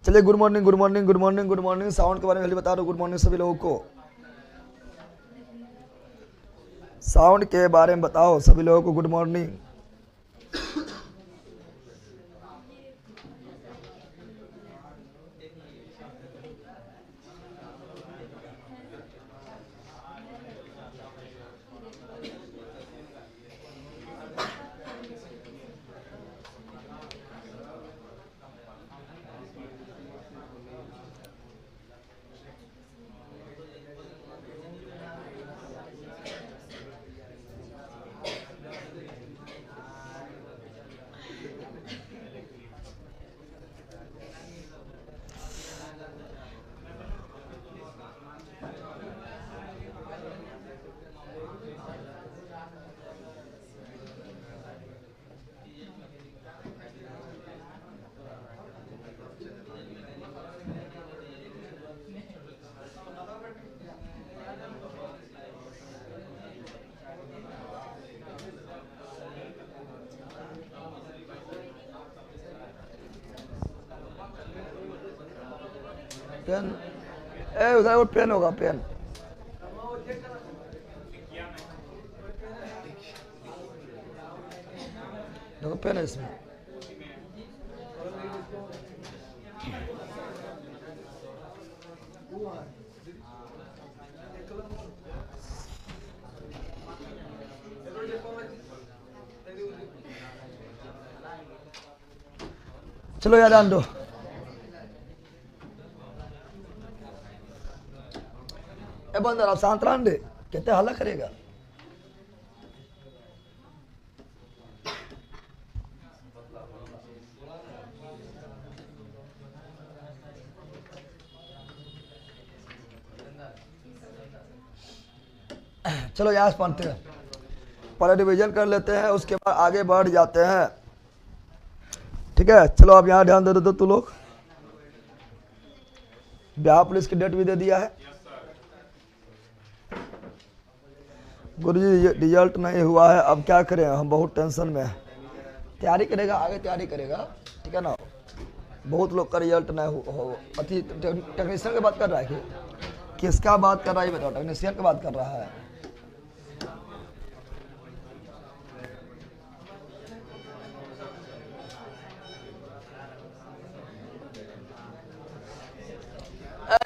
चलिए good morning good morning good morning good morning. Sound के बारे में जल्दी बता दो। गुड मॉर्निंग सभी लोगों को। साउंड के बारे में बताओ सभी लोगों को। Good morning. पेन उधर वो पेन होगा। पेन देखो पेन है इसमें। चलो यार ध्यान दो। बंदर आप शांत रहने दे। कहते हल्ला करेगा। चलो यहाँ पढ़ते हैं। पहले रिवीजन कर लेते हैं, उसके बाद आगे बढ़ जाते हैं। ठीक है, चलो आप यहाँ ध्यान दे दो तू लोग। बिहार पुलिस की डेट भी दे दिया है। गुरुजी रिजल्ट नहीं हुआ है, अब क्या करें, हम बहुत टेंशन में हैं। तैयारी करेगा, आगे तैयारी करेगा, ठीक है ना। बहुत लोग का रिजल्ट नहीं हो। अति टेक्नीशियन की बात कर रहा है। किसका बात कर रहा है बताओ। टेक्नीशियन की बात कर रहा है।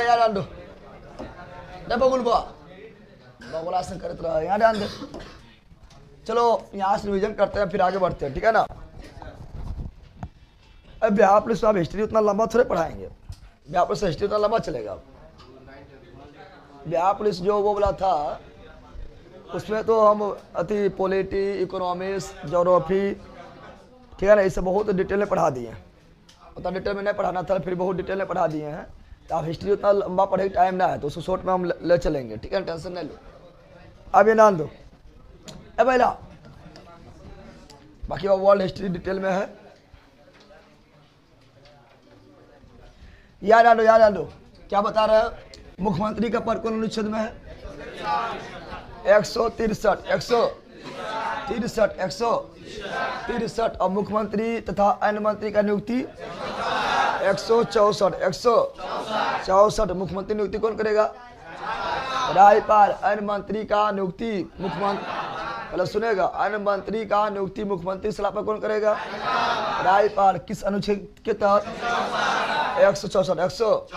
यार आंडो बगुल को बगुलासन करते रहा। यहाँ ध्यान दे। चलो यहाँ से रिवीजन करते हैं, फिर आगे बढ़ते हैं, ठीक है ना। अब बिहार पुलिस में हिस्ट्री उतना लंबा थोड़े पढ़ाएंगे। बिहार पुलिस हिस्ट्री उतना लंबा चलेगा। बिहार पुलिस जो वो बोला था उसमें तो हम अति पॉलिटी, इकोनॉमिक्स, ज्योग्राफी, ठीक है ना, इसे बहुत डिटेल में पढ़ा दिए हैं। उतना डिटेल में नहीं पढ़ाना था, फिर बहुत डिटेल में पढ़ा दिए हैं। तो आप हिस्ट्री उतना लंबा पढ़े टाइम ना है, तो उसको शॉर्ट में हम ले चलेंगे, ठीक है, टेंशन नहीं लो। अब ये नाम दो पहला। बाकी वो वर्ल्ड हिस्ट्री डिटेल में है। याद आंदो, याद आंदो। क्या बता रहे हैं? मुख्यमंत्री का पद कौन अनुच्छेद में है? 163 163 और मुख्यमंत्री तथा अन्य मंत्री का नियुक्ति 164 मुख्यमंत्री नियुक्ति कौन करेगा? राज्यपाल। अन्य मंत्री का नियुक्ति मुख्यमंत्री, मतलब सुनेगा, अन्य मंत्री का नियुक्ति मुख्यमंत्री सलाह पर कौन करेगा? राज्यपाल। किस अनुच्छेद के तहत? 164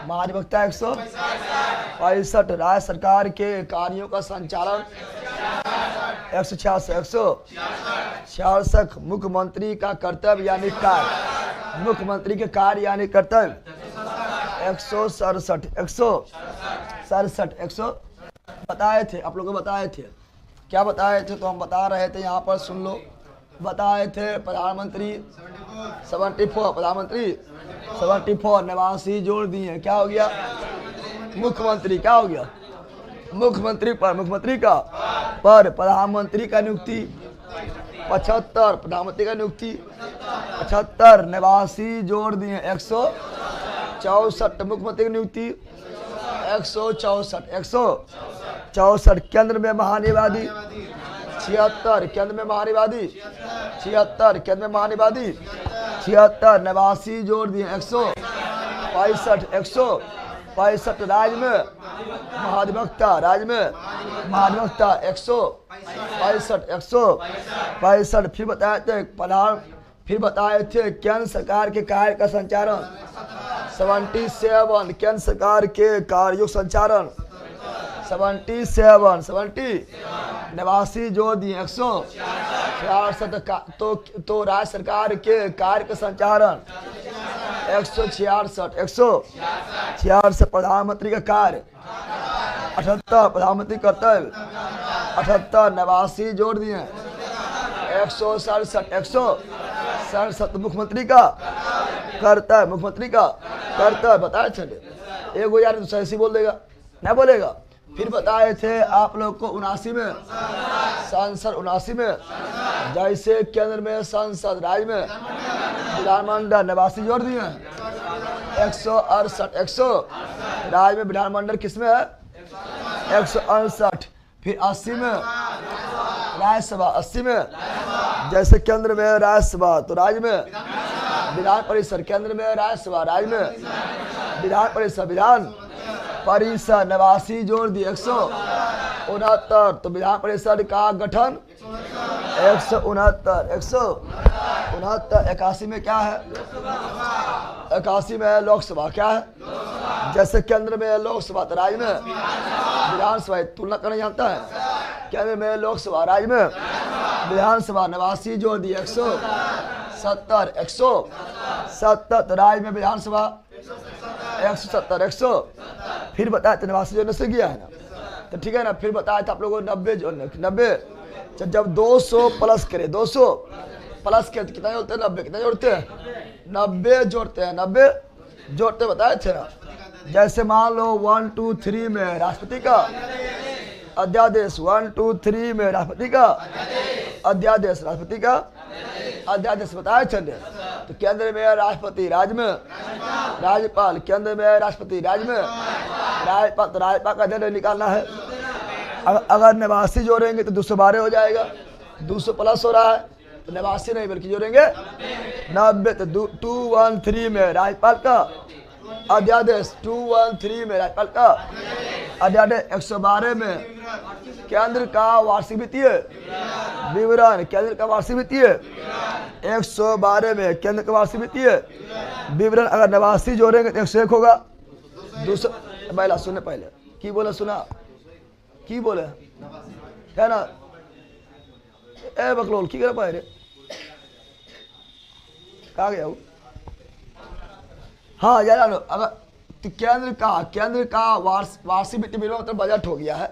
महाधिवक्ता 165 राज्य सरकार के कार्यों का संचालन 166 मुख्यमंत्री का कर्तव्य यानी कार्य, मुख्यमंत्री के कार्य यानी कर्तव्य 167 बताए थे आप लोगों को। बताए थे क्या बताए थे? तो हम बता रहे थे, यहाँ पर सुन लो। बताए थे प्रधानमंत्री 74, प्रधानमंत्री 74 नवासी जोड़ दिए। क्या हो गया? मुख्यमंत्री। क्या हो गया? मुख्यमंत्री पर, मुख्यमंत्री का पर प्रधानमंत्री का नियुक्ति 75, प्रधानमंत्री का नियुक्ति 75 नवासी जोड़ दिए 164 मुख्यमंत्री की नियुक्ति 164 केंद्र में महानिवादी 76 केंद्र में महानिवादी 76 केंद्र में महानिवादी 76 नवासी जोड़ दिए 164 165 राज्य में महाधिवक्ता, राज्य में महाधिवक्ता 165 फिर बताए थे प्रधान, फिर बताए थे केंद्र सरकार के कार्य का संचालन 77, केंद्र सरकार के कार्यों संचालन 70 नवासी जोड़ दिए 166 तो राज्य सरकार के कार्य का संचालन 166 प्रधानमंत्री का कार्य 78 प्रधानमंत्री कर्तव्य 78 नवासी जोड़ दिए 167 मुख्यमंत्री का कर्तव्य, मुख्यमंत्री का कर्तव्य बताए चले। एक हो यार तो सही बोल देगा, नहीं बोलेगा। फिर बताए थे आप लोग को 79 में संसद, 79 में जैसे केंद्र में संसद, राज्य में विधानमंडल 89 जोड़ दिए 168 राज्य में विधानमंडल किसमें है 168। फिर 80 में राज्यसभा, 80 में जैसे केंद्र में राज्यसभा तो राज्य में विधान परिषद, केंद्र में राज्यसभा, राज्य में विधान परिषद, विधान परिषद 89 जोड़ दी 169 तो विधान परिषद का गठन 169 81 में क्या है 81 में लोकसभा क्या है, जैसे केंद्र में लोकसभा तो राज्य में विधानसभा, तुलना करना जानता है, केंद्र में लोकसभा, राज्य में विधानसभा 89 जोड़ दी 170 तो राज्य में विधानसभा 170 फिर बताया था 89 जोड़ने से गया है ना, तो ठीक है ना। फिर बताया था आप लोगों को 90 जोड़ने, 90 जब 200 प्लस करे, 200 प्लस करे तो कितना जोड़ते हैं 90, कितना जोड़ते हैं 90 जोड़ते हैं, 90 जोड़ते बताए थे ना। जैसे मान लो 1 2 3 में राष्ट्रपति का अध्यादेश, 1 2 3 में राष्ट्रपति का अध्यादेश, राष्ट्रपति का अध्यादेश बताए चले। तो केंद्र में राष्ट्रपति, राज्य में राज्यपाल, केंद्र में राष्ट्रपति, राज्य में राज्यपाल, तो राज्यपाल का अध्यादेश निकालना है। अगर 89 जोड़ेंगे तो 212 हो जाएगा, 200 प्लस हो रहा है तो 89 नहीं बल्कि जोड़ेंगे 90 तो 213 में राज्यपाल का अध्यादेश, 213 में राज्यपाल का अध्यादेश 112 में केंद्र का वार्षिक वित्तीय विवरण, केंद्र का वार्षिक वित्तीय 112 में केंद्र का वार्षिक वित्तीय विवरण अगर 89 जोड़ेंगे तो 101 होगा। 200 पहला सुने, पहले की बोले सुना, की बोले है ना ए बकलोल की कर पाए रे कहा गया वो? हाँ यार अगर तो केंद्र का वार्षिक वित्तीय विवरण मतलब बजट हो गया है,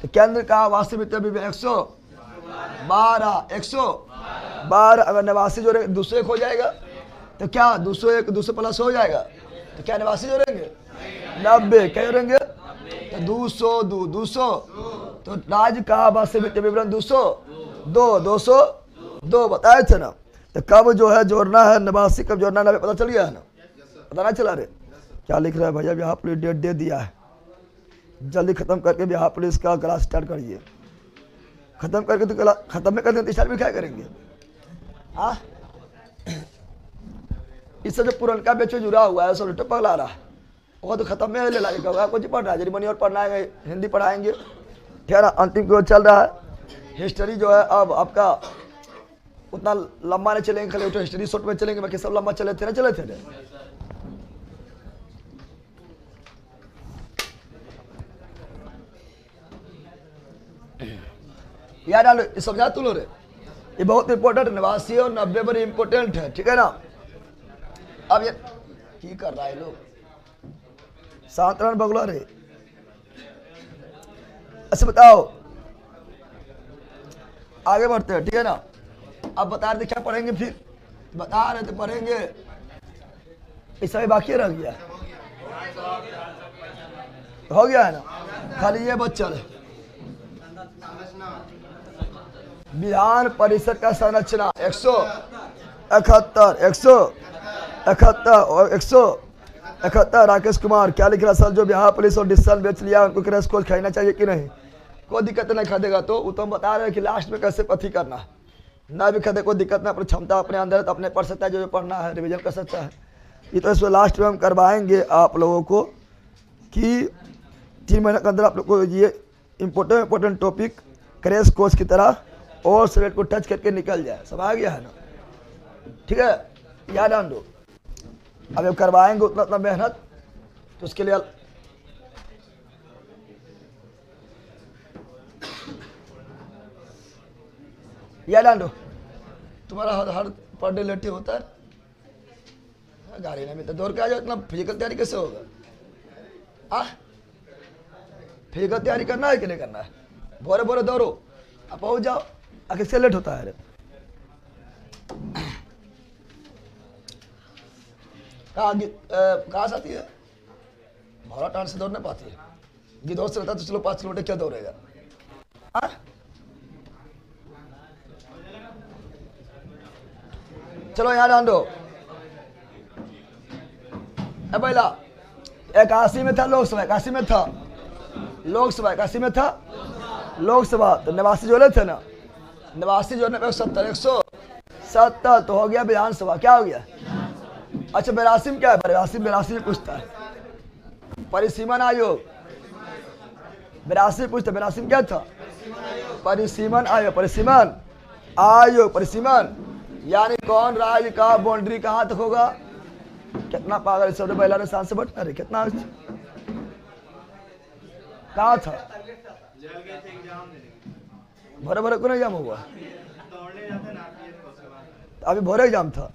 तो केंद्र का वार्षिक वित्तीय विवरण 112 अगर 89 जोड़ेंगे 201 हो जाएगा, तो क्या 201 200 प्लस हो जाएगा, तो क्या 89 जोड़ेंगे 90 क्या जोड़ेंगे तो 200 तो राज्य का वार्षिक वित्तीय विवरण 202 बताए थे ना। तो कब जो है जोड़ना है 89, कब जोड़ना है पता चल गया है ना, पता नहीं चला रे क्या लिख रहा है भैया, बिहार पुलिस डेट दे दिया है, जल्दी खत्म करके बिहार पुलिस का क्लास स्टार्ट करिए, खत्म करके तो क्लास खत्म में करके स्टार्ट भी क्या करेंगे। हाँ इससे जो पुरनका बेचो जुड़ा हुआ है सब लुटे पगला रहा है, वो तो खत्म में ले लाएगा, कुछ पढ़ रहा है जर्मनी और पढ़ना है, हिंदी पढ़ाएंगे ठीक है ना। अंतिम की ओर चल रहा है, हिस्ट्री जो है अब आपका उतना लंबा नहीं चलेंगे, खाली तो हिस्ट्री शॉर्ट में चलेंगे, बाकी सब लंबा चले थे ना, चले थे ना। यार डालो समझा तू लो रे, ये बहुत इंपॉर्टेंट 89 और 90 बड़ी इंपॉर्टेंट है ठीक है ना। अब ये की कर रहा है लोग साधारण बगुला रे। अच्छा बताओ आगे बढ़ते हैं ठीक है ना। अब बता रहे थे क्या पढ़ेंगे, फिर बता रहे थे पढ़ेंगे, इस समय बाकी रह गया हो गया है ना, खाली ये बच्चा है विधान परिषद का संरचना 171 राकेश कुमार क्या लिख रहा सर, जो बिहार पुलिस और डिसीजन बेच लिया उनको क्रैश कोर्स खाना चाहिए कि नहीं, कोई दिक्कत नहीं खरीदेगा तो वो तो हम बता रहे हैं कि लास्ट में कैसे पथी करना है, ना भी खरीदे कोई दिक्कत नहीं, अपनी क्षमता अपने अंदर तो अपने पढ़ सकता है, जो पढ़ना है रिवीजन कर सकता है, ये तो इसमें लास्ट में हम करवाएंगे आप लोगों को कि 3 महीने के अंदर आप लोग को ये इम्पोर्टेंट टॉपिक क्रैश कोर्स की तरह और सिलेक्ट को टच करके निकल जाए। सब आ गया है ना? ठीक है, याद आन दो। अब जब करवाएंगे उतना मेहनत, तो उसके लिए याद आन दो। तुम्हारा हर पर डे लेट होता है, गाड़ी नहीं मिलता, दौड़ के आ जाओ। इतना फिजिकल तैयारी कैसे होगा? फिजिकल तैयारी करना है कि नहीं करना है? भोरे भोरे दौड़ो, अब पहुंच जाओ। किससे लेट होता है? कहाँ से आती है? भौरा टाण से दौड़ नहीं पाती है। गिद्धौर से रहता तो चलो 5 किलोमीटर क्या दौड़ेगा? चलो यहाँ डाल दो। पहला 81 में था लोकसभा, 81 में था लोकसभा, 81 में था लोकसभा, तो 89 जोड़े थे ना, 89 जोड़ने पे 70, 170 तो हो गया विधानसभा। क्या हो गया? अच्छा 82 में क्या है? 82 में पूछता है परिसीमन आयोग। 82 पूछता, 82 में क्या था? परिसीमन आयोग, परिसीमन आयोग, परिसीमन यानी कौन राज्य का बाउंड्री कहाँ तक होगा? कितना पागल सबसे पहला स्थान से बटना रे, कितना कहाँ था? भरे भरे को नहीं एग्जाम हुआ, अभी भोरे एग्जाम था।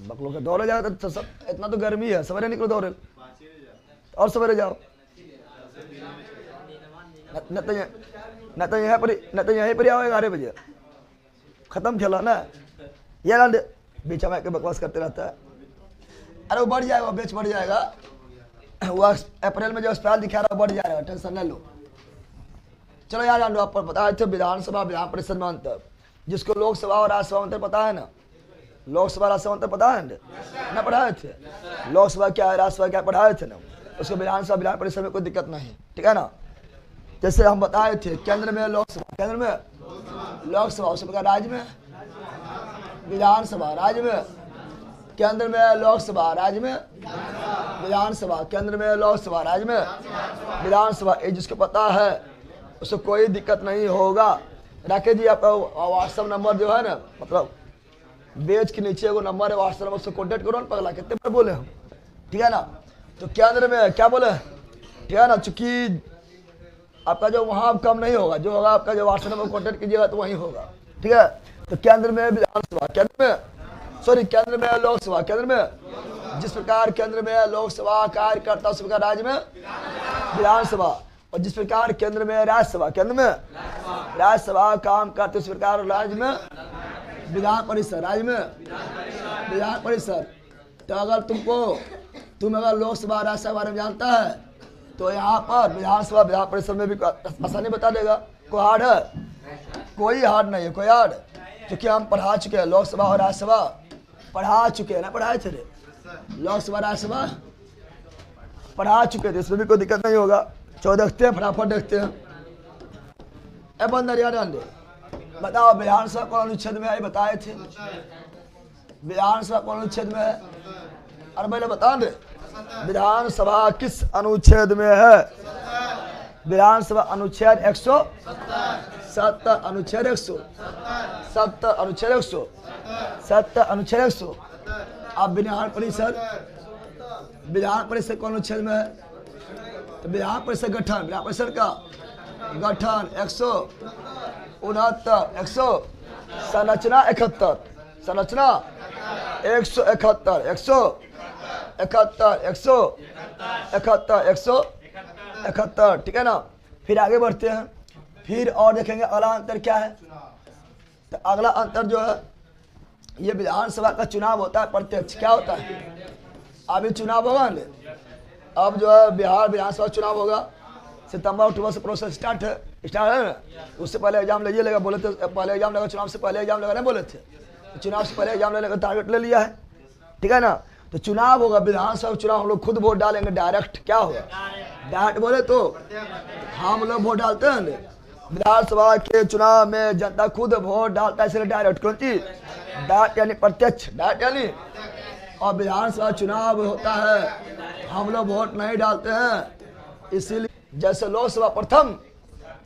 बकलों का दौड़े जाएगा तो सब, इतना तो गर्मी है, सवेरे निकलो दौड़े और सवेरे जाओ। न तो यहीं पर आओ 11 बजे, खत्म खेला ना। ये ना बीच में के बकवास करते रहता है। अरे वो बढ़ जाएगा, बेच बढ़ जाएगा, वो अप्रैल में जो अस्पताल दिखा रहा है बढ़ जाएगा, टेंशन न लो। चलो यार जान लो, आप बताए थे विधानसभा विधान परिषद में अंतर, जिसको लोकसभा और राज्यसभा अंतर पता है ना? लोकसभा राज्यसभा अंतर पता है ना? पढ़ाए थे लोकसभा क्या है राज्यसभा क्या पढ़ाए थे ना, उसको विधानसभा विधान परिषद में कोई दिक्कत नहीं, ठीक है ना? जैसे हम बताए थे केंद्र में लोकसभा, केंद्र में लोकसभा, उसी प्रकार राज्य में विधानसभा, राज्य में केंद्र में लोकसभा, राज्य में विधानसभा, केंद्र में लोकसभा, राज्य में विधानसभा। ये जिसको पता है उसको कोई दिक्कत नहीं होगा। राकेश जी आपका व्हाट्सएप नंबर जो है ना, मतलब बेच के नीचे वो नंबर है व्हाट्सएप नंबर, उससे कॉन्टेक्ट करो ना। पगला कितने बार बोले हम, ठीक है ना? तो केंद्र में क्या बोले, ठीक है ना? चूंकि आपका जो वहाँ कम नहीं होगा, जो होगा आपका जो व्हाट्सएप नंबर कॉन्टेक्ट कीजिएगा तो वही होगा, ठीक है? तो केंद्र में विधानसभा, केंद्र में केंद्र में लोकसभा, केंद्र में जिस प्रकार केंद्र में लोकसभा कार्य करता उस प्रकार राज्य में विधानसभा, और जिस प्रकार केंद्र में राज्यसभा, केंद्र में राज्यसभा काम करते उस प्रकार राज्य में विधान परिषद, राज्य में विधान परिषद। तो अगर तुम अगर लोकसभा राज्यसभा बारे में जानता है तो यहाँ पर विधानसभा विधान परिषद में भी आसानी बता देगा। कोई हार्ड है? कोई हार्ड नहीं है, कोई हार्ड, क्योंकि हम पढ़ा चुके हैं लोकसभा और राज्यसभा, पढ़ा चुके हैं ना, पढ़ाए थे लोकसभा राज्यसभा पढ़ा चुके थे, इसमें भी कोई दिक्कत नहीं होगा। 14 देखते हैं, फटाफट देखते हैं। ए बंदर याद आंदे बताओ विधानसभा कौन अनुच्छेद में है? बताए थे विधानसभा कौन अनुच्छेद में है? अरे पहले बता दे विधानसभा किस अनुच्छेद में है? विधानसभा अनुच्छेद 170, अनुच्छेद 170, अनुच्छेद 170, अनुच्छेद 100। अब विधान परिषद कौन अनुच्छेद में है? तो विधान परिषद गठन, विधान परिषद का गठन 169, 100 संरचना 71, संरचना 171, 171, 171, ठीक है ना? फिर आगे बढ़ते हैं, फिर और देखेंगे अगला अंतर क्या है। तो अगला अंतर जो है, ये विधानसभा का चुनाव होता है प्रत्यक्ष। क्या होता है? अभी चुनाव होगा ना, अब जो है बिहार विधानसभा चुनाव होगा, सितंबर अक्टूबर से प्रोसेस स्टार्ट है ना। उससे पहले एग्जाम लीजिए लेगा, बोले थे पहले एग्जाम लगा, चुनाव से पहले एग्जाम लगा नहीं बोले थे, तो चुनाव से पहले एग्जाम लेने का टारगेट ले लिया है, ठीक है ना? तो चुनाव होगा, विधानसभा चुनाव, हम लोग खुद वोट डालेंगे डायरेक्ट। क्या होगा? डायरेक्ट बोले तो हम लोग वोट डालते हैं विधानसभा के चुनाव में, जनता खुद वोट डालता है, इसलिए डायरेक्ट। कौन चीज? डायरेक्ट यानी प्रत्यक्ष, डायरेक्ट यानी, और विधानसभा चुनाव होता है, हम लोग वोट नहीं डालते हैं, इसीलिए जैसे लोकसभा प्रथम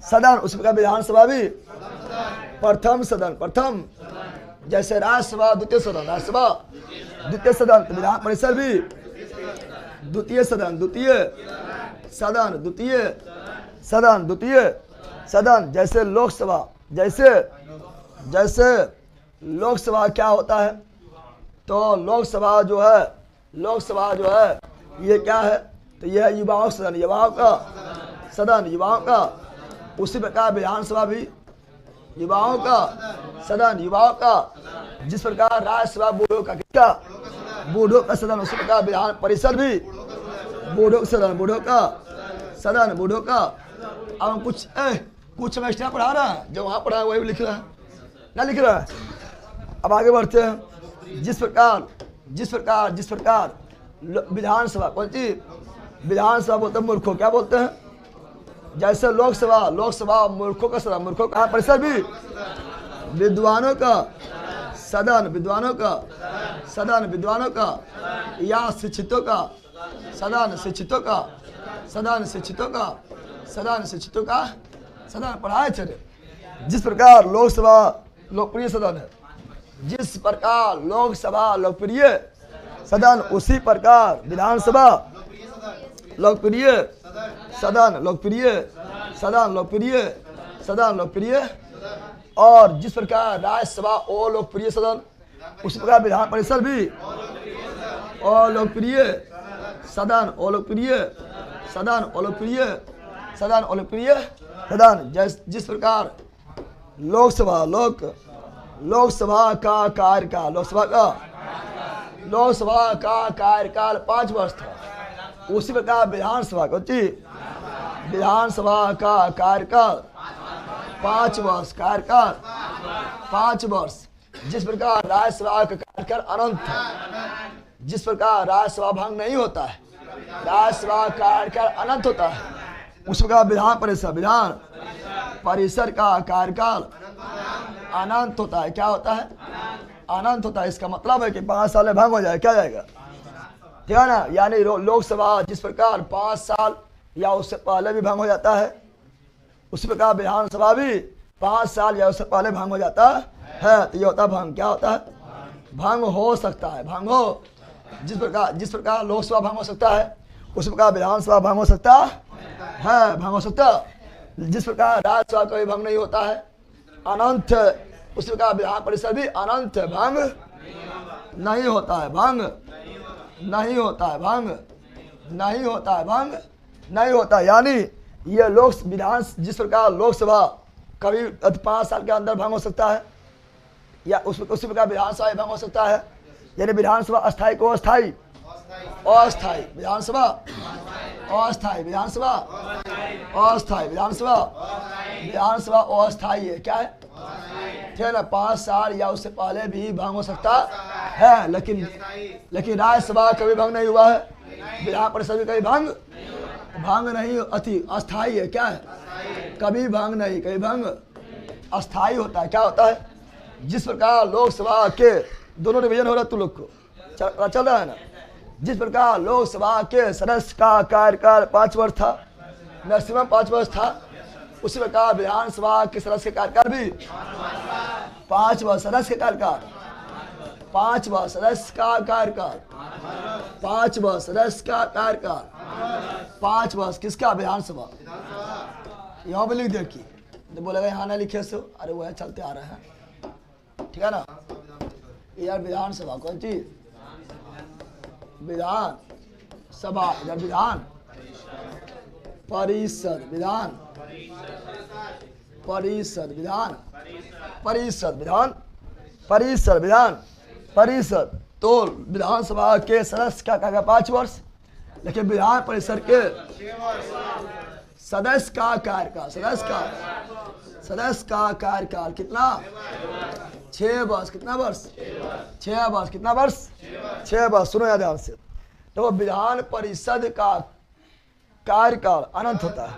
सदन, उसी प्रकार विधानसभा भी प्रथम सदन, प्रथम। जैसे राज्यसभा द्वितीय सदन, राज्यसभा द्वितीय सदन, तो विधान परिषद भी द्वितीय सदन, द्वितीय सदन, द्वितीय सदन, द्वितीय सदन। जैसे लोकसभा, जैसे लोकसभा क्या होता है, तो लोकसभा जो है ये क्या है, तो यह है युवाओं सदन, युवाओं का सदन, युवाओं का। उसी प्रकार विधानसभा भी युवाओं का सदन, युवाओं का। जिस प्रकार राज्यसभा बूढ़ों का, किसका, बूढ़ों का सदन, उसी प्रकार विधान परिषद भी बूढ़ों का सदन, बूढ़ों का सदन, बूढ़ों का। अब हम कुछ हम एक्स्ट्रा पढ़ा रहा है, जो वहाँ पढ़ा है वही भी लिख रहा है, ना लिख रहा है। अब आगे बढ़ते हैं। जिस प्रकार विधानसभा, कौन सी विधानसभा बोलते हैं मूर्खों, क्या बोलते हैं, जैसे लोकसभा मूर्खों का सदन, मूर्खों का परिषद भी विद्वानों का सदन, विद्वानों का सदन, विद्वानों का, या शिक्षितों का सदन, शिक्षितों का सदन, शिक्षितों का सदन, शिक्षितों का सदन। पढ़ाए चले। जिस प्रकार लोकसभा लोकप्रिय सदन है, जिस प्रकार लोकसभा लोकप्रिय सदन, उसी प्रकार विधानसभा लोकप्रिय सदन, लोकप्रिय सदन, लोकप्रिय सदन, लोकप्रिय। और जिस प्रकार राज्यसभा अलोकप्रिय सदन, उसी प्रकार विधान परिषद भी अलोकप्रिय सदन, अलोकप्रिय सदन, अलोकप्रिय सदन, अलोकप्रिय सदन। जिस प्रकार लोकसभा का कार्यकाल, लोकसभा का कार्यकाल 5 वर्ष था, उसी प्रकार विधानसभा का कार्यकाल 5 वर्ष, कार्यकाल 5 वर्ष। जिस प्रकार राज्यसभा का कार्यकाल अनंत था, जिस प्रकार राज्यसभा भंग नहीं होता है, राज्यसभा का कार्यकाल अनंत होता है, उस प्रकार विधान परिषद का कार्यकाल अनंत होता है। क्या होता है, अनंत होता है। इसका मतलब है कि 5 साल में भंग हो जाए, क्या जाएगा, ठीक है ना। यानी लोकसभा जिस प्रकार 5 साल या उससे पहले भी भंग हो जाता है, उसी प्रकार विधानसभा भी 5 साल या उससे पहले भंग हो जाता है। तो ये होता है भंग। क्या होता है, भंग हो सकता है, भंग हो। जिस प्रकार लोकसभा भंग हो सकता है, उसी प्रकार विधानसभा भंग हो सकता है, भंग हो सकता। जिस प्रकार राज्यसभा का भी भंग नहीं होता है, अनंत, उसी प्रकार विधान परिषद भी अनंत, भंग नहीं होता है, भंग नहीं होता है, भंग नहीं होता है, भंग नहीं होता। यानी ये विधान, जिस प्रकार लोकसभा कभी 5 साल के अंदर भंग हो सकता है, या उसी प्रकार विधानसभा भंग हो सकता है। यानी विधानसभा अस्थायी को अस्थायी, अस्थायी विधानसभा, अस्थायी विधानसभा, अस्थायी विधानसभा, विधानसभा अस्थायी है, क्या है, ठीक है ना। 5 साल या उससे पहले भी भंग हो सकता है, लेकिन राज्यसभा कभी भंग नहीं हुआ है, विधान परिषद भी कभी भंग नहीं, अस्थायी है, क्या है, कभी भंग नहीं, कभी भंग अस्थायी होता है। क्या होता है, जिस प्रकार लोकसभा के दोनों डिवीजन हो रहा है, तुम लोग को चल रहा है ना। जिस प्रकार लोकसभा के सदस्य का कार्यकाल 5 वर्ष था, मैक्सिमम 5 वर्ष था, उसी प्रकार विधानसभा के सदस्य का कार्यकाल भी 5 वर्ष, सदस्य का कार्यकाल 5 वर्ष, सदस्य का कार्यकाल 5 वर्ष, सदस्य का कार्यकाल 5 वर्ष। किसका, विधानसभा। यहाँ पे लिख देखिए, तो बोलेगा यहाँ ना लिखे सो, अरे वो है चलते आ रहे हैं, ठीक है ना। यार विधानसभा कौन चीज, विधान सभा, इधर विधान परिषद, विधान परिषद, विधान परिषद, विधान परिषद, विधान परिषद। तो विधानसभा के सदस्य का कार्यकाल 5 वर्ष, लेकिन विधान परिषद के सदस्य का कार्यकाल, सदस्य का कार्यकाल कितना, 6 वर्ष। कितना वर्ष, 6 वर्ष। कितना वर्ष, 6 वर्ष। सुनो याद ध्यान से। तो विधान परिषद का कार्यकाल अनंत होता है,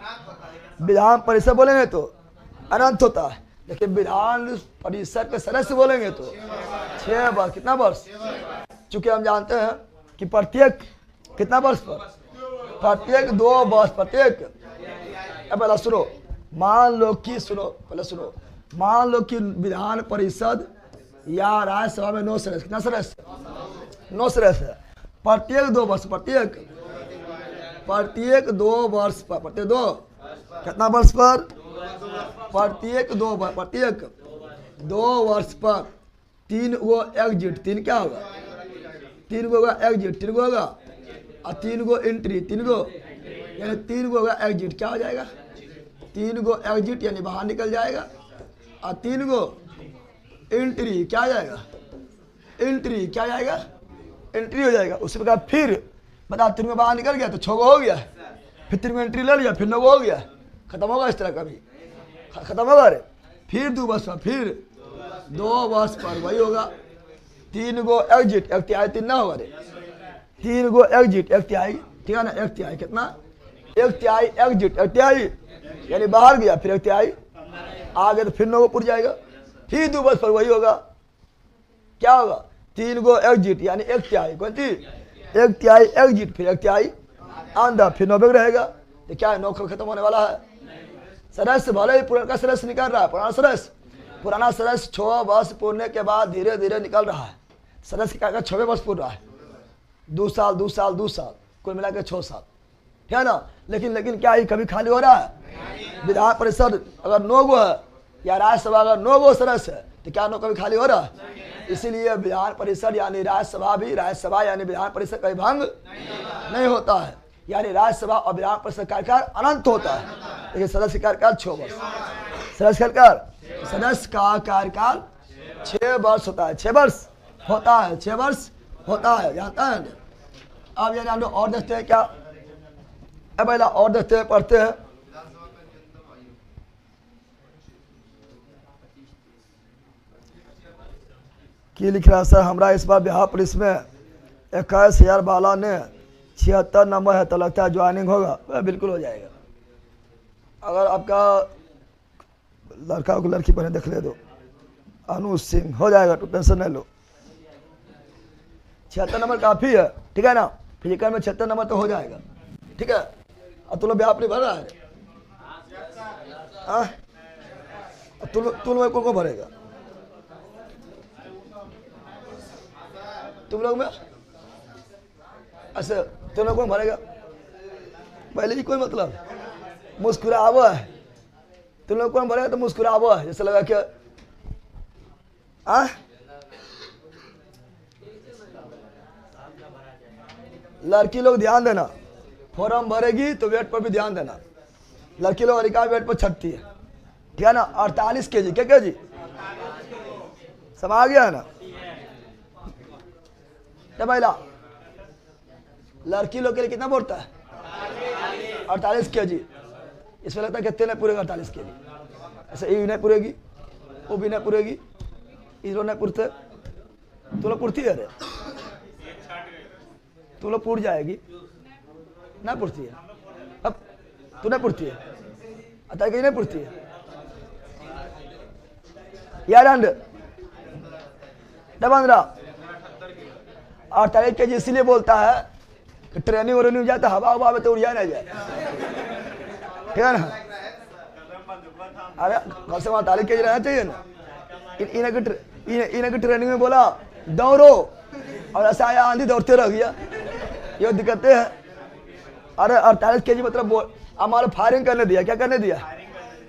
विधान परिषद बोलेंगे तो अनंत होता है, देखिए विधान परिषद के सदस्य बोलेंगे तो 6 वर्ष, कितना वर्ष? चूंकि हम जानते हैं कि प्रत्येक कितना वर्ष पर? प्रत्येक 2 वर्ष, प्रत्येक। अब पहला सुनो, मान लो कि पहले सुनो, मान लो कि विधान परिषद या राज्यसभा में 9 सदस्य, कितना सदस्य? 9 सदस्य है। प्रत्येक 2 वर्ष, प्रत्येक 2 वर्ष पर, प्रत्येक 2 कितना वर्ष पर? प्रत्येक 2 वर्ष, प्रत्येक 2 वर्ष पर 3 गो एग्जिट, 3 क्या होगा? 3 गो होगा एग्जिट, 3 गो होगा, और 3 गो एंट्री, 3 गो, यानी 3 गो होगा एग्जिट। क्या हो जाएगा? 3 गो एग्जिट यानी बाहर निकल जाएगा, और 3 गो एंट्री, क्या जाएगा? एंट्री, क्या जाएगा? एंट्री हो जाएगा। उसी प्रकार फिर बता, 3 गो बाहर निकल गया तो 6 गो हो गया, फिर 3 गो एंट्री ले लिया, फिर 9 गो हो गया, खत्म होगा इस तरह का भी, खत्म होगा रे। फिर 2 वर्ष पर, फिर 2 वर्ष पर वही होगा, 3 गो एग्जिट, 1 तिहाई 3 ना होगा रे, 3 गो एग्जिट, 1 तिहाई, ठीक है ना? 1 तिहाई कितना? 1 तिहाई एग्जिट, 1 तिहाई यानी बाहर गया, फिर 1 तिहाई आ गया तो फिर 9 गो पुर जाएगा। फिर 2 वर्ष पर वही होगा, क्या होगा? 3 गो एग्जिट यानी 1 तिहाई, कौन चीज? 1 तिहाई एग्जिट, फिर 1 तिहाई अंदर, फिर 90 रहेगा। तो क्या है? 9 खत्म होने वाला है। सदस्य भले ही पुराना सदस्य निकल रहा है, पुराना सदस्य 6 वर्ष पूरने के बाद धीरे धीरे निकल रहा है। सदस्य क्या 6वें वर्ष पूर रहा है, 2 साल 2 साल 2 साल, कुल मिला के 6 साल, ठीक है ना? लेकिन क्या ये कभी खाली हो रहा है? विधान परिषद अगर 9 गो है या राज्यसभा अगर 9 गो सदस्य है तो क्या 9 कभी खाली हो रहा है? इसीलिए विधान परिषद यानी राज्यसभा यानी विधान परिषद कभी भंग नहीं होता है, यानी राज्यसभा और विधान परिषद कार्यकाल अनंत होता है, लेकिन सदस्य कार्यकाल 6 वर्ष। सदस्य का कार्यकाल 6 वर्ष होता है, 6 वर्ष होता है, 6 वर्ष होता है, जानता है? अब यानी हम लोग और देखते हैं क्या? अब पहला और देखते हैं, पढ़ते हैं। की लिख रहा है सर, हमारा इस बार बिहार पुलिस में 21,000 बाला ने 76 नंबर है तो लगता है ज्वाइनिंग होगा। बिल्कुल हो जाएगा। अगर आपका लड़का को लड़की पहले देख ले दो, अनु सिंह, हो जाएगा, तो टेंशन नहीं लो। 76 नंबर काफ़ी है, ठीक है ना? फिजिकल में 76 नंबर तो हो जाएगा, ठीक है? और तुम लोग बिहार पुलिस भर रहा है? तुम लोग कौन भरेगा? तुम लोग में अच्छा, तुम लोग कौन भरेगा? पहले ही कोई मतलब मुस्कुरावा है, तुम लोग कौन भरेगा? तो मुस्कुरावा है, जैसे लगा कि लड़की लोग ध्यान देना, फॉर्म भरेगी तो वेट पर भी ध्यान देना। लड़की लोग अधिकार वेट पर छटती है, ठीक है ना? 48 kg, क्या kg? समा गया है ना? तो पहला लड़की लोग के लिए कितना बोलता है? 48 kg। इसमें लगता है कितने नहीं पूरेगा 48 kg? ऐसे ये नहीं पूरेगी, वो भी नहीं पूरेगी, इस लोग नहीं पूरते, तू लोग पूरती है? अरे तू लोग पूर जाएगी ना? पूरती है? अब तू नहीं पूरती है? अतः कहीं नहीं पूरती है यार? अंड 48 kg इसीलिए बोलता है कि ट्रेनिंग व्रेनिंग जाता है, हवा में तो उड़ जाए ना जाए, ठीक है ना? अरे कम से कम 48 kg रहना चाहिए ना? इन्हें ट्रेनिंग में बोला दौड़ो, और ऐसा आया आंधी दौड़ते रह गया, ये दिक्कतें हैं। अरे 48 kg मतलब हमारे फायरिंग करने दिया, क्या करने दिया?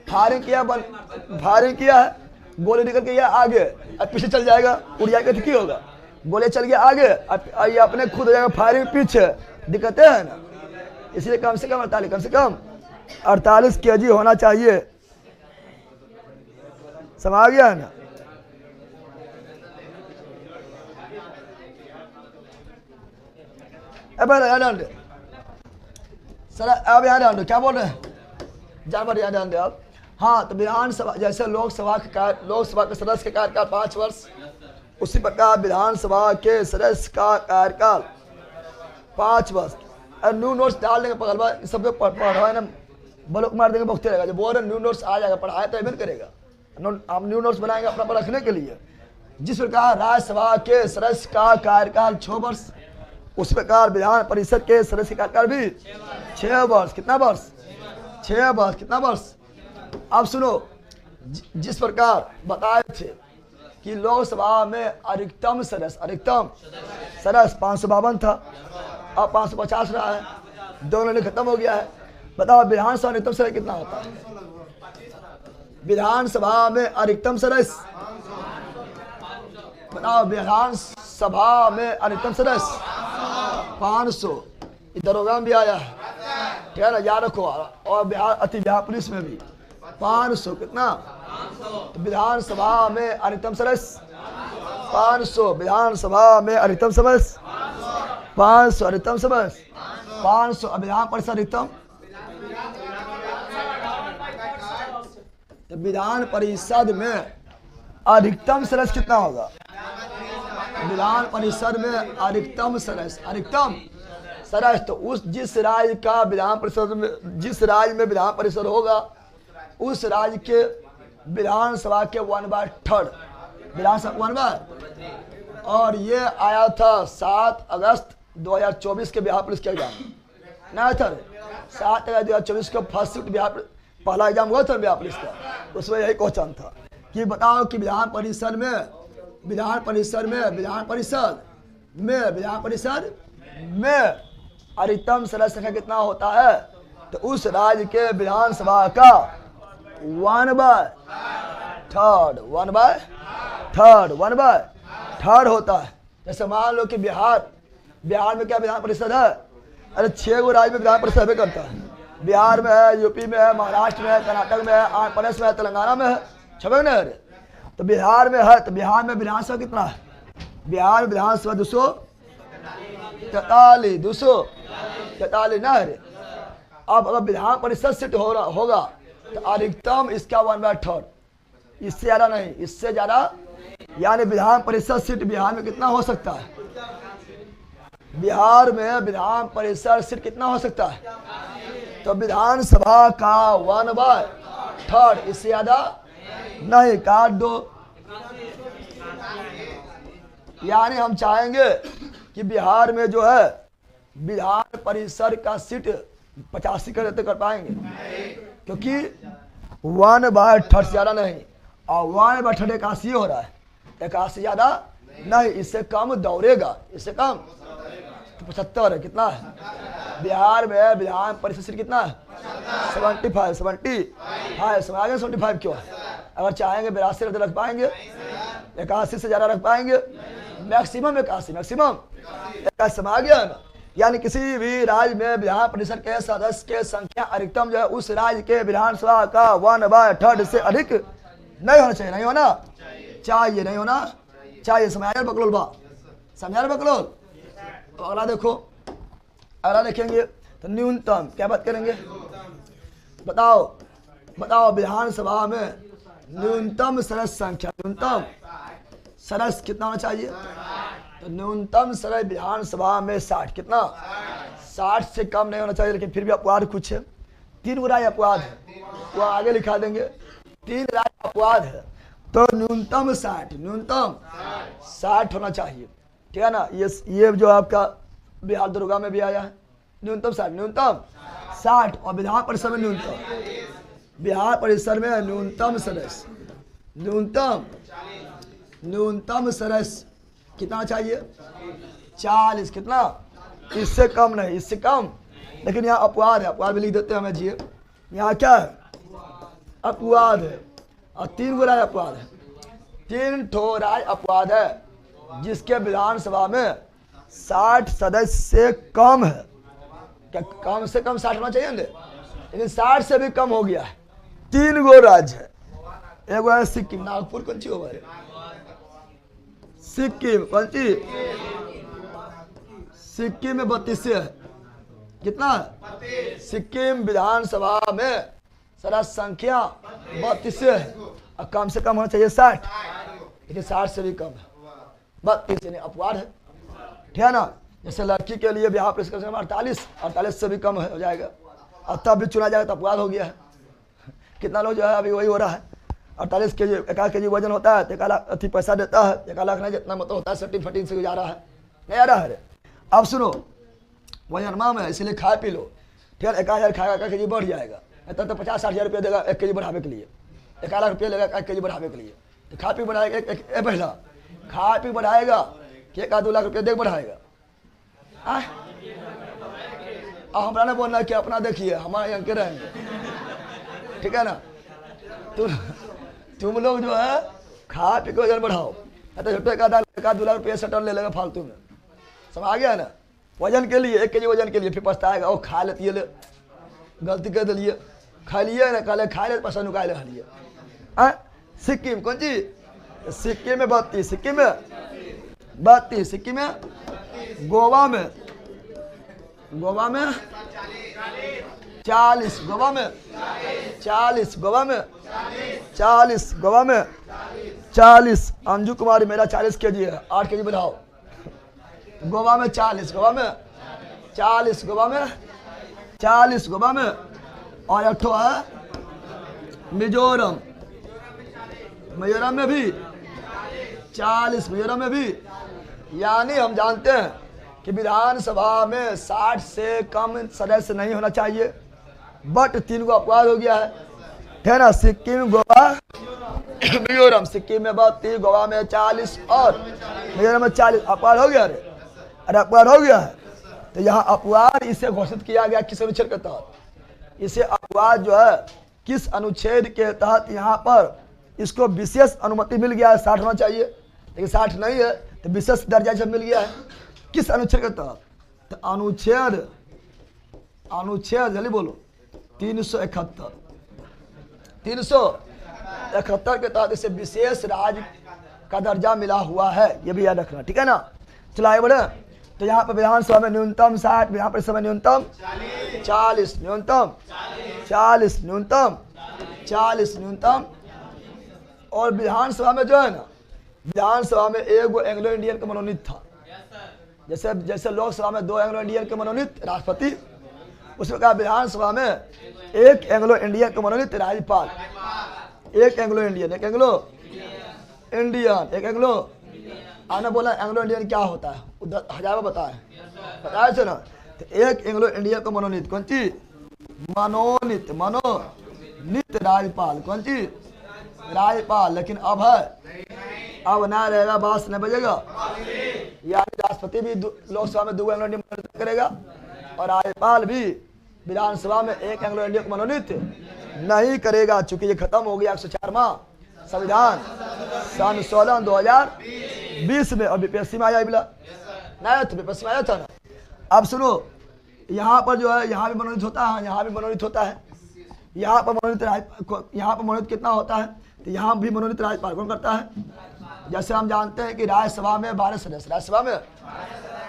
फायरिंग किया है, गोली निकल के ये आगे, अब पीछे चल जाएगा, उड़ जाएगा तो क्या होगा? गोले चल गया आगे, अब ये अपने खुद हो जाएगा, फायरिंग पीछे, दिक्कतें हैं ना? इसलिए कम से कम 48 kg होना चाहिए, समझ गया है ना? अब सर अब याद आंदो क्या बोल रहे हैं? जानवर याद आंदो आप। हाँ, तो विधानसभा जैसे लोकसभा के सदस्य का कार्यकाल 5 वर्ष, उसी प्रकार विधानसभा के सदस्य का कार्यकाल 5 वर्ष। और न्यू नोट्स डाल देंगे, पगलवा सब पढ़वाए ना, ब्लॉक मार देंगे, बखते रहेगा। जब बोल रहे न्यू नोट्स आ जाएगा, पढ़ाया तो एवं करेगा, हम न्यू नोट्स बनाएंगे अपना पर रखने के लिए। जिस प्रकार राज्यसभा के सदस्य का कार्यकाल 6 वर्ष, उस प्रकार विधान परिषद के सदस्य का कार्यकाल भी 6 वर्ष। कितना वर्ष? 6 वर्ष। कितना वर्ष? अब सुनो, जिस प्रकार बताए थे कि लोकसभा में अधिकतम सदस्य 552 था, अब 550 रहा है, दोनों खत्म हो गया है। बताओ विधानसभा अधिकतम सदस्य कितना होता है? विधानसभा में अधिकतम सदस्य बताओ, विधानसभा में अधिकतम सदस्य 500। दरोगा में भी आया है, ठीक है ना, याद रखो। और बिहार अति बिहार पुलिस में भी 500। कितना? तो विधानसभा में अधिकतम सदस्य 500। विधानसभा में अधिकतम सदस्य 500। अधिकतम सदस्य 500। अब विधान परिषद अधिकतम, तो विधान परिषद में अधिकतम सदस्य कितना होगा? विधान परिषद में अधिकतम सदस्य तो उस जिस राज्य का विधान परिषद में, जिस राज्य में विधान परिषद होगा उस राज्य के विधानसभा के 1/3 विधानसभा 1/3। और ये आया था 7 अगस्त 2024 के बिहार पुलिस के एग्जाम में ना था। 7 अगस्त 2024 को फर्स्ट शिफ्ट बिहार पहला एग्जाम हुआ था बिहार पुलिस का, उसमें यही क्वेश्चन था कि बताओ कि विधान परिषद में अधिकतम सदस्य संख्या कितना होता है? तो उस राज्य के विधानसभा का 1/3 होता है। जैसे मान लो कि बिहार में क्या विधान परिषद है? अरे 6 गो राज्य में विधान परिषद भी करता है। बिहार में है, यूपी में है, महाराष्ट्र में है, कर्नाटक में है, आंध्र प्रदेश में है, तेलंगाना में है, छबे नहीं है। तो बिहार में है, तो बिहार में विधानसभा कितना है? बिहार विधानसभा 243 ना है। अब अगर विधान परिषद सीट होगा तो अधिकतम इसका 1/3, इससे ज्यादा नहीं, इससे ज्यादा। यानी विधान परिषद सीट बिहार में कितना हो सकता है? बिहार में विधान परिषद सीट कितना हो सकता है? तो विधानसभा का 1/3, इससे ज्यादा नहीं। काट दो। यानी हम चाहेंगे कि बिहार में जो है विधान परिषद का सीट 85 कर देते कर पाएंगे, क्योंकि 1/3 ज्यादा नहीं और 1/3 81 हो रहा है। 81 ज्यादा नहीं, इससे कम दौड़ेगा, इससे कम। तो 75 है। कितना है? बिहार में विधान परिषद सीट कितना है? 75 आगे 75 क्यों है? अगर चाहेंगे 82 रख पाएंगे, 81 से ज्यादा रख पाएंगे, मैक्सिमम 81 आ गया है ना। यानी किसी भी राज्य में विधान परिषद के सदस्य के संख्या अधिकतम जो है उस राज्य के विधानसभा का 1/3 से अधिक नहीं होना चाहिए। नहीं होना चाहिए। समझ बकलोल बा, समझ बकलोल। तो अगला देखो, अगला देखेंगे तो न्यूनतम क्या बात करेंगे? बताओ विधानसभा में न्यूनतम सदस्य संख्या, न्यूनतम सदस्य कितना होना चाहिए? तो न्यूनतम सदस्य विधानसभा में 60। कितना? 60 से कम नहीं होना चाहिए। लेकिन फिर भी अपवाद कुछ है, 3 गो राज्य अपवाद है, वो आगे लिखा देंगे। 3 राज्य अपवाद है, तो न्यूनतम 60 होना चाहिए, ठीक है ना। ये जो आपका बिहार दरोगा में भी आया है, न्यूनतम 60। और विधान परिषद में बिहार परिषद में न्यूनतम सदस्य कितना चाहिए? 40। कितना? इससे कम नहीं, इससे कम। लेकिन यहाँ अपवाद है, अपवाद भी लिख देते हैं हमें जी। यहाँ क्या है? अपवाद है, और 3 गो राज्य अपवाद है। 3 ठो राज्य अपवाद है जिसके विधानसभा में 60 सदस्य से कम है। क्या कम से कम 60 होना चाहिए? लेकिन 60 से भी कम हो गया है। 3 गो राज्य है। एक है सिक्किम, नागपुर कौन सी हो? सिक्किम कौन सी? सिक्किम में 32 है। कितना है? सिक्किम विधानसभा में सदस्य संख्या 32 है और कम से कम होना चाहिए 60, लेकिन 60 से भी कम है। 32 यानी अपवाद है, ठीक है ना। जैसे लड़की के लिए बिहार पुलिस का 48 से भी कम हो जाएगा, और तब भी चुना जाएगा तो अपवाद हो गया है। कितना लोग जो है अभी वही हो रहा है, 48 kg 1 kg वजन होता है तो 1 लाख अति पैसा देता है। 1 लाख नहीं जितना मतलब होता है सर्टिफिकेट से गुजारा है, नहीं आ रहा है। अब सुनो वजन माम है इसलिए खा पी लो, ठीक है। 1000 खाएगा 1 kg बढ़ जाएगा, इतना तो 50-60 हज़ार रुपया देगा 1 kg बढ़ावे के लिए, 1 लाख रुपया लेगा 1 kg बढ़ावे के लिए। तो खा पी बढ़ाएगा पहला खा पी बढ़ाएगा कि 1-2 लाख रुपया देख बढ़ाएगा। हमारा ना बोलना कि अपना देखिए हमारे यहाँ के रहेंगे, ठीक है ना। तुम लोग जो है खा पी के वजन बढ़ाओ, तो छोटे 1-2 लाख रुपया सटल ले लेगा फालतू में, समझ आ गया ना। वजन के लिए 1 kg वजन के लिए फिर पछताएगा, वो खा लेती है गलती कर दिलिए, खा लिए ना कल खा ले पैसा निकाल ले लिए। सिक्किम कौन चीज? सिक्किम में 32, सिक्किम में 32, सिक्किम में गोवा में 40, गोवा में 40, गोवा में 40, गोवा में 40। अंजू कुमारी मेरा 40 kg है, 8 kg बढ़ाओ। गोवा में 40, गोवा में 40, गोवा में 40, गोवा में। और एक है मिजोरम, मिजोरम में भी 40, मिजोरम में भी। यानी हम जानते हैं कि विधानसभा में 60 से कम सदस्य नहीं होना चाहिए, बट 3 को अपवाद हो गया है ना। सिक्किम, गोवा, मिजोरम। सिक्किम में 32, गोवा में 40 और मिजोरम में 40, अपवाद हो गया। अरे अपवाद हो गया है तो यहाँ अपवाद इसे घोषित किया गया किस अनुच्छेद के तहत? इसे अपवाद जो है किस अनुच्छेद के तहत यहाँ पर इसको विशेष अनुमति मिल गया है। 60 होना चाहिए लेकिन 60 नहीं है तो विशेष दर्जा जब मिल गया है किस अनुच्छेद के तहत? तो अनुच्छेद जल्दी बोलो 371, 371 के तहत इसे विशेष राज्य का दर्जा मिला हुआ है, ये भी याद रखना, ठीक है ना। चलो आगे बढ़े। तो यहाँ पर विधानसभा में न्यूनतम 60, यहाँ पर समय न्यूनतम 40, न्यूनतम 40, न्यूनतम 40, न्यूनतम। और विधानसभा में जो है ना, विधानसभा में एक एंग्लो इंडियन का मनोनीत था, जैसे लोकसभा में 2 एंग्लो इंडियन के मनोनीत राष्ट्रपति, उस प्रकार विधानसभा में 1 एंग्लो इंडियन का मनोनीत राज्यपाल। 1 Anglo Indian, 1 Anglo Indian, 1 Anglo. आना बोला एंग्लो इंडियन क्या होता है, हजार बताया थे ना। तो 1 एंग्लो इंडियन का मनोनीत कौन चीज? मनोनीत राज्यपाल, कौन चीज? राज्यपाल। लेकिन अब है, अब ना रहेगा, बात नहीं बजेगा। यानी राष्ट्रपति भी लोकसभा में 2 एंग्लो इंडियन मनोनीत करेगा और राज्यपाल भी विधानसभा में 1 एंग्लो इंडियन मनोनीत नहीं करेगा, चूंकि ये खत्म हो गया 104वां संविधान संशोधन 2020 में। और बीपीएससी में आया बिला नहीं तो बीपीएससी में आया था ना। अब सुनो, यहाँ पर जो है यहाँ भी मनोनीत होता है, यहाँ भी मनोनीत होता है। यहाँ पर मनोनीत कितना होता है? तो यहाँ भी मनोनीत राज्यपाल कौन करता है? जैसे हम जानते हैं कि राज्यसभा में 12 सदस्य, राज्यसभा में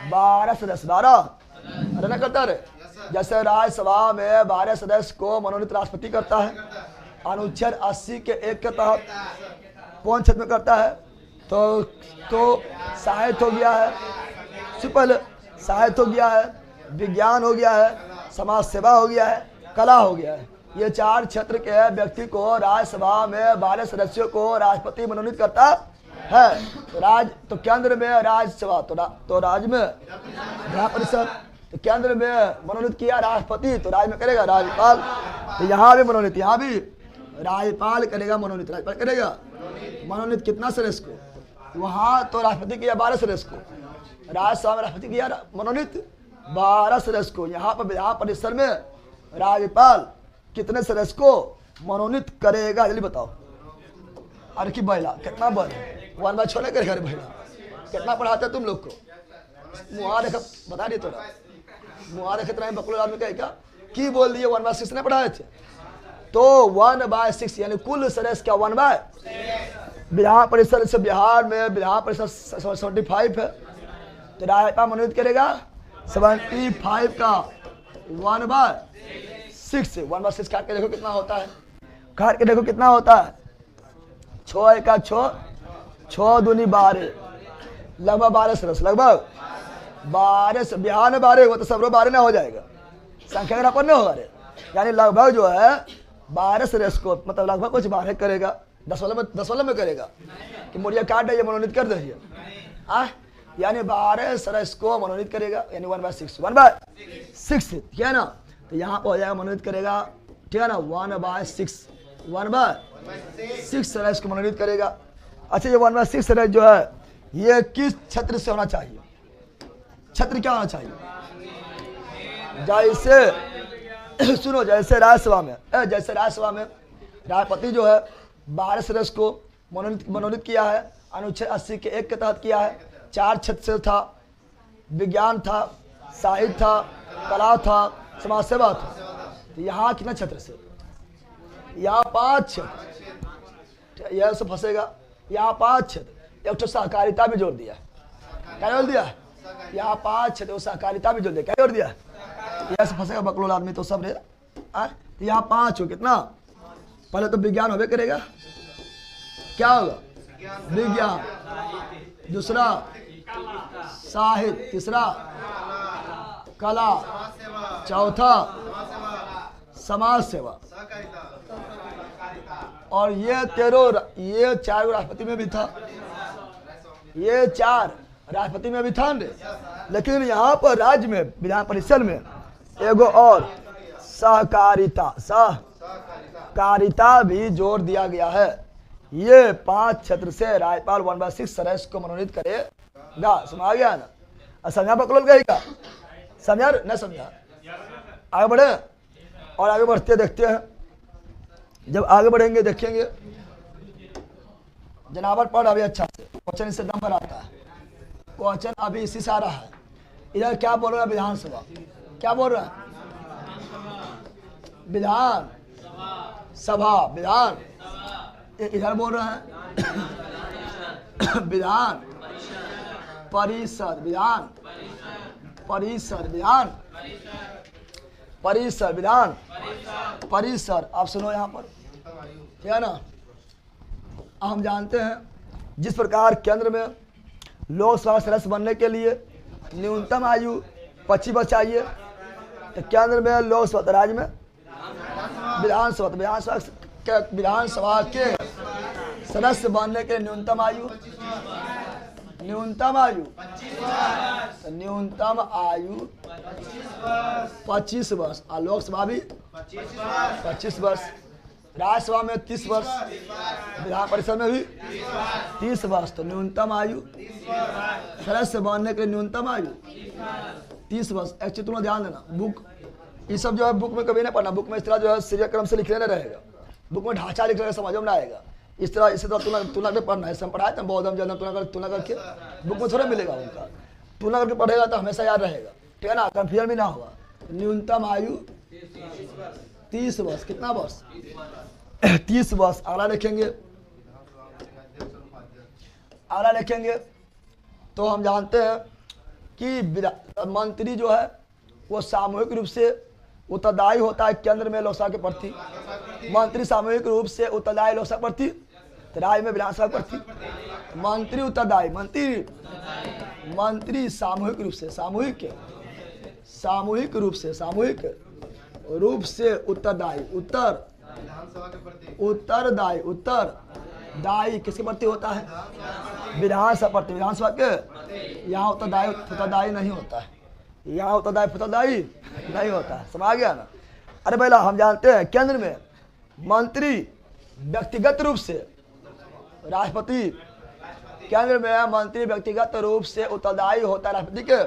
12 सदस्य, 12 रहना करता है। जैसे राज्यसभा में 12 सदस्य को मनोनीत राष्ट्रपति करता है, अनुच्छेद 80 के 1 के तहत कौन क्षेत्र में करता है? तो साहित्य हो गया है, पहले साहित्य हो गया है, विज्ञान हो गया है, समाज सेवा हो गया है, कला हो गया है। ये 4 क्षेत्र के व्यक्ति को राज्यसभा में 12 सदस्यों को राष्ट्रपति मनोनीत करता है। तो केंद्र में राज्यसभा, तो राज्य में विधान परिषद, तो केंद्र में मनोनीत किया राष्ट्रपति, तो राज्य में करेगा राज्यपाल। तो यहाँ भी मनोनीत, यहाँ भी राज्यपाल करेगा मनोनीत, राज्यपाल करेगा मनोनीत कितना सदस्य को? वहाँ तो राष्ट्रपति किया 12 सदस्य को, राज्यसभा में राष्ट्रपति किया मनोनीत 12 सदस्य को। यहाँ पर विधान परिषद में राज्यपाल कितने सदस्य को मनोनीत करेगा? जल्दी बताओ। अरे की बहला कितना बल 1 बार छोड़े करेगा? बहला कितना पढ़ाते तुम लोग को? मुहा देखा बता दिए, थोड़ा मुहा देखे तो बकुल आदमी कहेगा की बोल दिए 1/6 ने पढ़ाए थे। तो 1/6 यानी कुल सदस्य क्या 1/6। विधान परिषद से बिहार में विधान परिषद 75 है, तो राज्यपाल मनोनीत करेगा 75 का 1/6। 1/6 काट के देखो कितना होता है, काट के देखो कितना होता है। 6 1 6, 6 दूनी 12, लगभग 12 सदस्य, लगभग 12। बिहार में 12 हुआ तो सब 12 ना हो जाएगा, संख्या का अपन नहीं होगा। यानी लगभग जो है 12 सदस्य को, मतलब लगभग कुछ 12 करेगा, 10 वाले में करेगा कि मोरिया काट है ये मनोनीत कर दीजिए। यानी 12 सदस्य को मनोनीत करेगा, यानी 1/6 ठीक है ना। तो यहाँ पर हो जाएगा मनोनीत करेगा, ठीक है ना, 1/6 सदस्य को मनोनीत करेगा। अच्छा, ये 1/6 सदस्य जो है ये किस क्षेत्र से होना चाहिए? क्षेत्र क्या होना चाहिए? जैसे सुनो, जैसे राज्यसभा में राष्ट्रपति जो है 12 सदस्य को मनोनीत किया है, अनुच्छेद 80 के 1 के तहत किया है। 4 क्षेत्र से था, विज्ञान था, साहित्य था, कला था, समाज सेवा था। तो यहाँ कितना क्षेत्र से? यहाँ 5 क्षेत्र, यह सब फंसेगा। यहाँ 5 क्षेत्र, एक तो सहकारिता भी जोड़ दिया। क्या जोड़ दिया? यहाँ 5 क्षेत्र, सहकारिता भी जोड़ दिया। क्या जोड़ दिया? यह सब फंसेगा बकलोल आदमी तो सब रे। तो यहाँ 5 हो, कितना? पहले तो विज्ञान होबे करेगा, क्या होगा? विज्ञान, दूसरा साहित्य, तीसरा कला, चौथा समाज सेवा। और ये 4 राष्ट्रपति में भी था, ये 4 राष्ट्रपति में भी था। लेकिन यहाँ पर राज्य में विधान परिषद में एगो और सहकारिता भी जोड़ दिया गया है। ये 5 क्षेत्र से राज्यपाल 1/6 सदस्य को मनोनीत करेगा। समझ गया ना? समझा बकलोल गई का? समझा न समझा? आगे बढ़े और आगे बढ़ते देखते हैं। जब आगे बढ़ेंगे देखेंगे। जनावर पढ़ अभी अच्छा से, क्वेश्चन इससे दम पर आता है। क्वेश्चन अभी इसी से आ रहा है। इधर क्या बोल रहा है? विधानसभा। क्या बोल रहा है? विधान सभा। इधर बोल रहा है विधान परिषद। आप सुनो यहाँ पर, ठीक है ना। हम जानते हैं जिस प्रकार केंद्र में लोकसभा सदस्य बनने के लिए न्यूनतम आयु 25 वर्ष चाहिए, तो केंद्र में लोकसभा, राज्य में विधानसभा के सदस्य बनने के न्यूनतम आयु 25 वर्ष। और लोकसभा भी 25 वर्ष, राज्यसभा में 30 वर्ष, विधान परिषद में भी 30 वर्ष। तो न्यूनतम आयु सदस्य बनने के न्यूनतम आयु 30 वर्ष। एक्चुअली तुम ध्यान देना, बुक ये सब जो है बुक में कभी नहीं पढ़ना। बुक में इस तरह जो है सीरियल क्रम से लिखने नहीं रहेगा। बुक में ढांचा लिख समझ में आएगा। इसी तरह तुलना में पढ़ना है। हम पढ़ाए थे बौद्धम जन्म तुलना करके, बुक में थोड़ा मिलेगा उनका। तुलना करके पढ़ेगा तो हमेशा याद रहेगा, ठीक है ना, कंफ्यूजन भी ना होगा। न्यूनतम आयु 30 वर्ष। कितना वर्ष? 30 वर्ष। अगला देखेंगे तो हम जानते हैं कि मंत्री जो है वो सामूहिक रूप से उत्तरदायी होता है केंद्र में लोकसभा के प्रति। मंत्री सामूहिक रूप से उत्तरदायी लोकसभा प्रति, तो राज्य में विधानसभा प्रति। मंत्री उत्तरदायी, मंत्री सामूहिक रूप से उत्तरदायी किसके प्रति होता है? विधानसभा प्रति। विधानसभा के यहाँ उत्तरदायी नहीं होता है, यहाँ उत्तरदायी नहीं होता है। समझ गया ना? अरे पहला हम जानते हैं केंद्र में मंत्री व्यक्तिगत रूप से, राष्ट्रपति केंद्र में मंत्री व्यक्तिगत रूप से उत्तरदायी होता है राष्ट्रपति के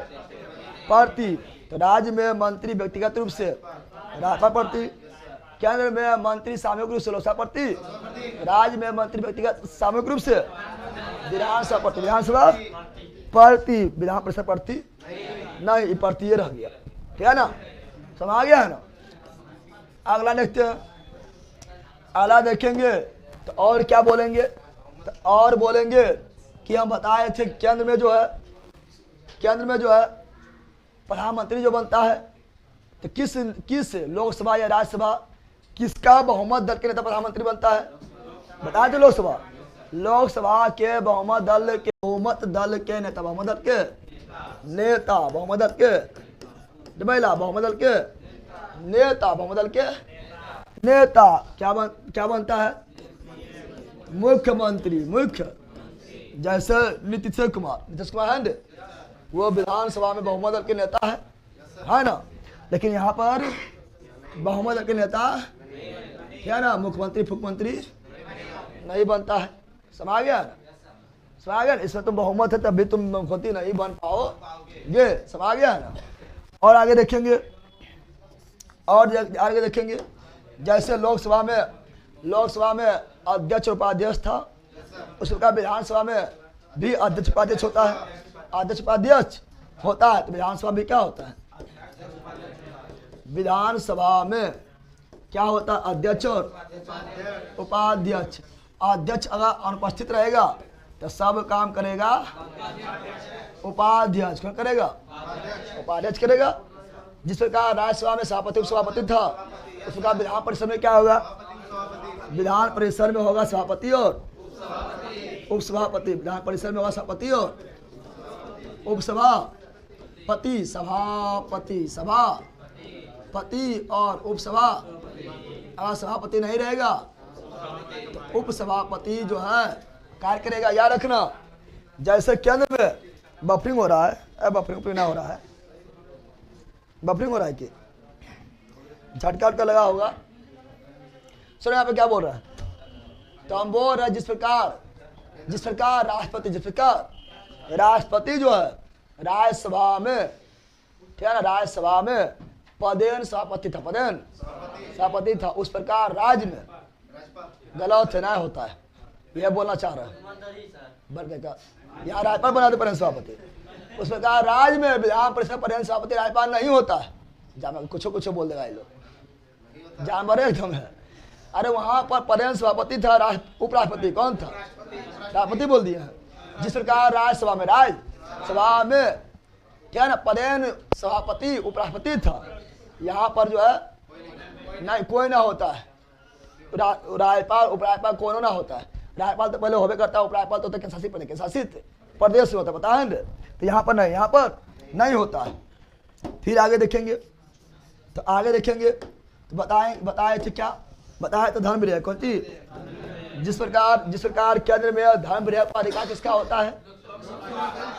प्रति। तो राज्य में मंत्री व्यक्तिगत रूप से राष्ट्रपति प्रति, केंद्र में मंत्री सामूहिक रूप से लोकसभा प्रति, राज्य में मंत्री व्यक्तिगत सामूहिक रूप से विधानसभा प्रति। विधानसभा प्रति, विधान परिषद प्रति नहीं, प्रति रह गया, ठीक है ना? समझ गया है ना? अगला देखते हैं। अगला देखेंगे तो और क्या बोलेंगे? तो और बोलेंगे कि हम बताए थे केंद्र में जो है प्रधानमंत्री जो बनता है तो किस लोकसभा या राज्यसभा किसका बहुमत दल के नेता प्रधानमंत्री बनता है? बताए थे लोकसभा के बहुमत दल के नेता क्या बनता है? मुख्यमंत्री, मुख्य जैसे नीतीश कुमार है, वो विधानसभा में बहुमत दल के नेता है ना, लेकिन यहाँ पर बहुमत दल के नेता क्या ना, मुख्यमंत्री फुख्यमंत्री नहीं बनता है। समझ गया ना, समझ गया। इसमें तुम बहुमत है तभी तुम मुख्यमंत्री नहीं बन पाओगे, समझ गया ना। और आगे देखेंगे, और आगे देखेंगे, जैसे लोकसभा में अध्यक्ष उपाध्यक्ष था, उस प्रकार विधानसभा में भी अध्यक्ष उपाध्यक्ष होता है। अध्यक्ष उपाध्यक्ष होता है तो विधानसभा भी क्या होता है, विधानसभा में क्या होता है, अध्यक्ष और उपाध्यक्ष। अध्यक्ष अगर अनुपस्थित रहेगा तो सब काम करेगा उपाध्यक्ष। कौन करेगा, उपाध्यक्ष करेगा। जिस प्रकार राज्यसभा में सभापति उपसभापति था, उस प्रकार विधान परिषद में क्या होगा, विधान परिषद में होगा सभापति और उपसभापति। विधान परिषद में होगा सभापति और उपसभापति। सभापति और उपसभा, अगर सभापति नहीं रहेगा तो उपसभापति जो है कार्य करेगा। याद रखना, जैसे केंद्र में बफरिंग हो रहा है, बफरिंग ना हो रहा है, बफरिंग हो रहा है कि झटका उटका लगा होगा। सुनो यहाँ पे क्या बोल रहा है, तो हम बोल रहे हैं जिस प्रकार राष्ट्रपति जो है राज्यसभा में, ठीक है ना, राज्यसभा में पदेन सभापति था, पदेन सभापति था, उस प्रकार राज्य में गलत है ना होता है, यह बोलना चाह रहा है। बल्कि का यहाँ राज्यपाल बना दे पदेन सभापति, उस प्रकार राज्य में विधान परिषद पदेन सभापति राज्यपाल नहीं होता है। जानवर कुछ बोल देगा ये लोग, जानवर एकदम है। अरे वहाँ पर पदेन सभापति था, उपराष्ट्रपति कौन था, राष्ट्रपति बोल दिया है। जिस प्रकार राज्यसभा में क्या ना पदेन सभापति उपराष्ट्रपति था, यहाँ पर जो है नहीं कोई ना होता है, राज्यपाल उपराज्यपाल कौन ना होता है। राज्यपाल तो पहले होबे करता है, उपराज्यपाल तो केंद्र शासित प्रदेश में होता है, पता है ना। तो यहाँ पर नहीं, यहाँ पर नहीं होता है। फिर आगे देखेंगे, तो आगे देखेंगे तो बताए थे क्या बताया, तो धर्म विधेयक कौन सी, जिस प्रकार केंद्र में धर्म विधेयक का अधिकार किसका होता है,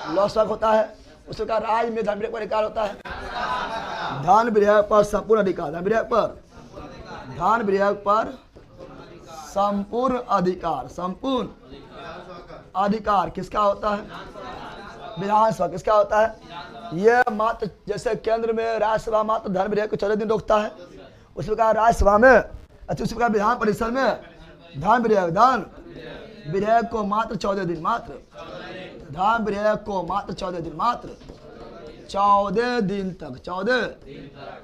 लोकसभा होता है। उस प्रकार राज्य में धर्म विधेयक का अधिकार होता है, धर्म विधेयक पर संपूर्ण अधिकार, धर्म विधेयक पर संपूर्ण अधिकार किसका होता है, विधानसभा किसका होता है। यह मात्र जैसे केंद्र में राज्यसभा मात्र धर्म विधेयक को 14 दिन रोकता है, उस प्रकार राज्यसभा में, अच्छा उस प्रकार विधान परिषद में धर्म विधेयक को मात्र 14 दिन, मात्र धर्म विधेयक को मात्र 14 दिन, मात्र 14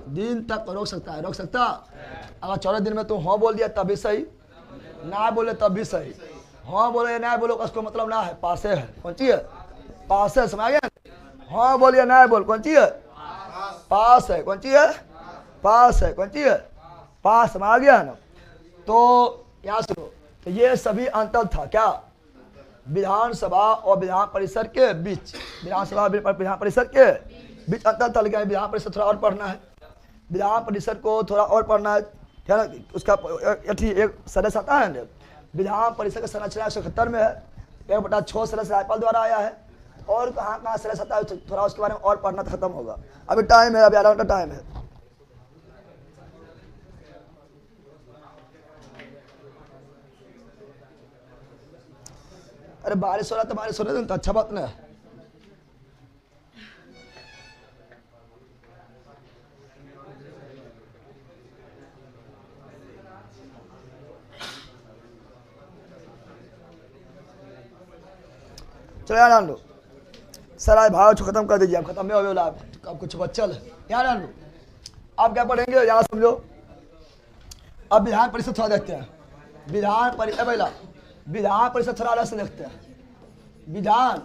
दिन तक रोक सकता है, अगर 14 दिन में तुम हाँ बोल दिया तब भी सही, ना बोले तब भी सही। हाँ बोले ना बोलो उसको मतलब ना है, पासे है, कौन सी है, पास है। समझ गया, हाँ बोलिए ना बोल, कौन सी है, पास है, कौन सी है, पास है, कौन सी है, पास। समझ गया ना। तो यहाँ सुनो, तो ये सभी अंतर था क्या, विधानसभा और विधान परिषद के बीच, विधानसभा विधान परिषद के बीच अंतर था। लेकिन विधान परिषद थोड़ा और पढ़ना है, विधान परिषद को थोड़ा और पढ़ना है, है ना। उसका एक सदस्य आता है ना, विधान परिषद का संरचना 171 में है, 1/6 सदस्य राज्यपाल द्वारा आया है, और कहाँ सदस्य आता है थोड़ा उसके बारे में और पढ़ना खत्म होगा। अभी टाइम है, अभी आधा घंटा टाइम है। अरे बारिश हो रहा तो बारिश हो रहा तो अच्छा बात ना है। चलो यहाँ डाल लो सर, आज भाव खत्म कर दीजिए, अब खत्म में हो गया, अब कुछ बच्चल है, यहाँ डाल लो। अब क्या पढ़ेंगे यहाँ समझो। अब विधान परिषद थोड़ा देखते हैं, विधान परिषद थोड़ा अलग से देखते हैं। विधान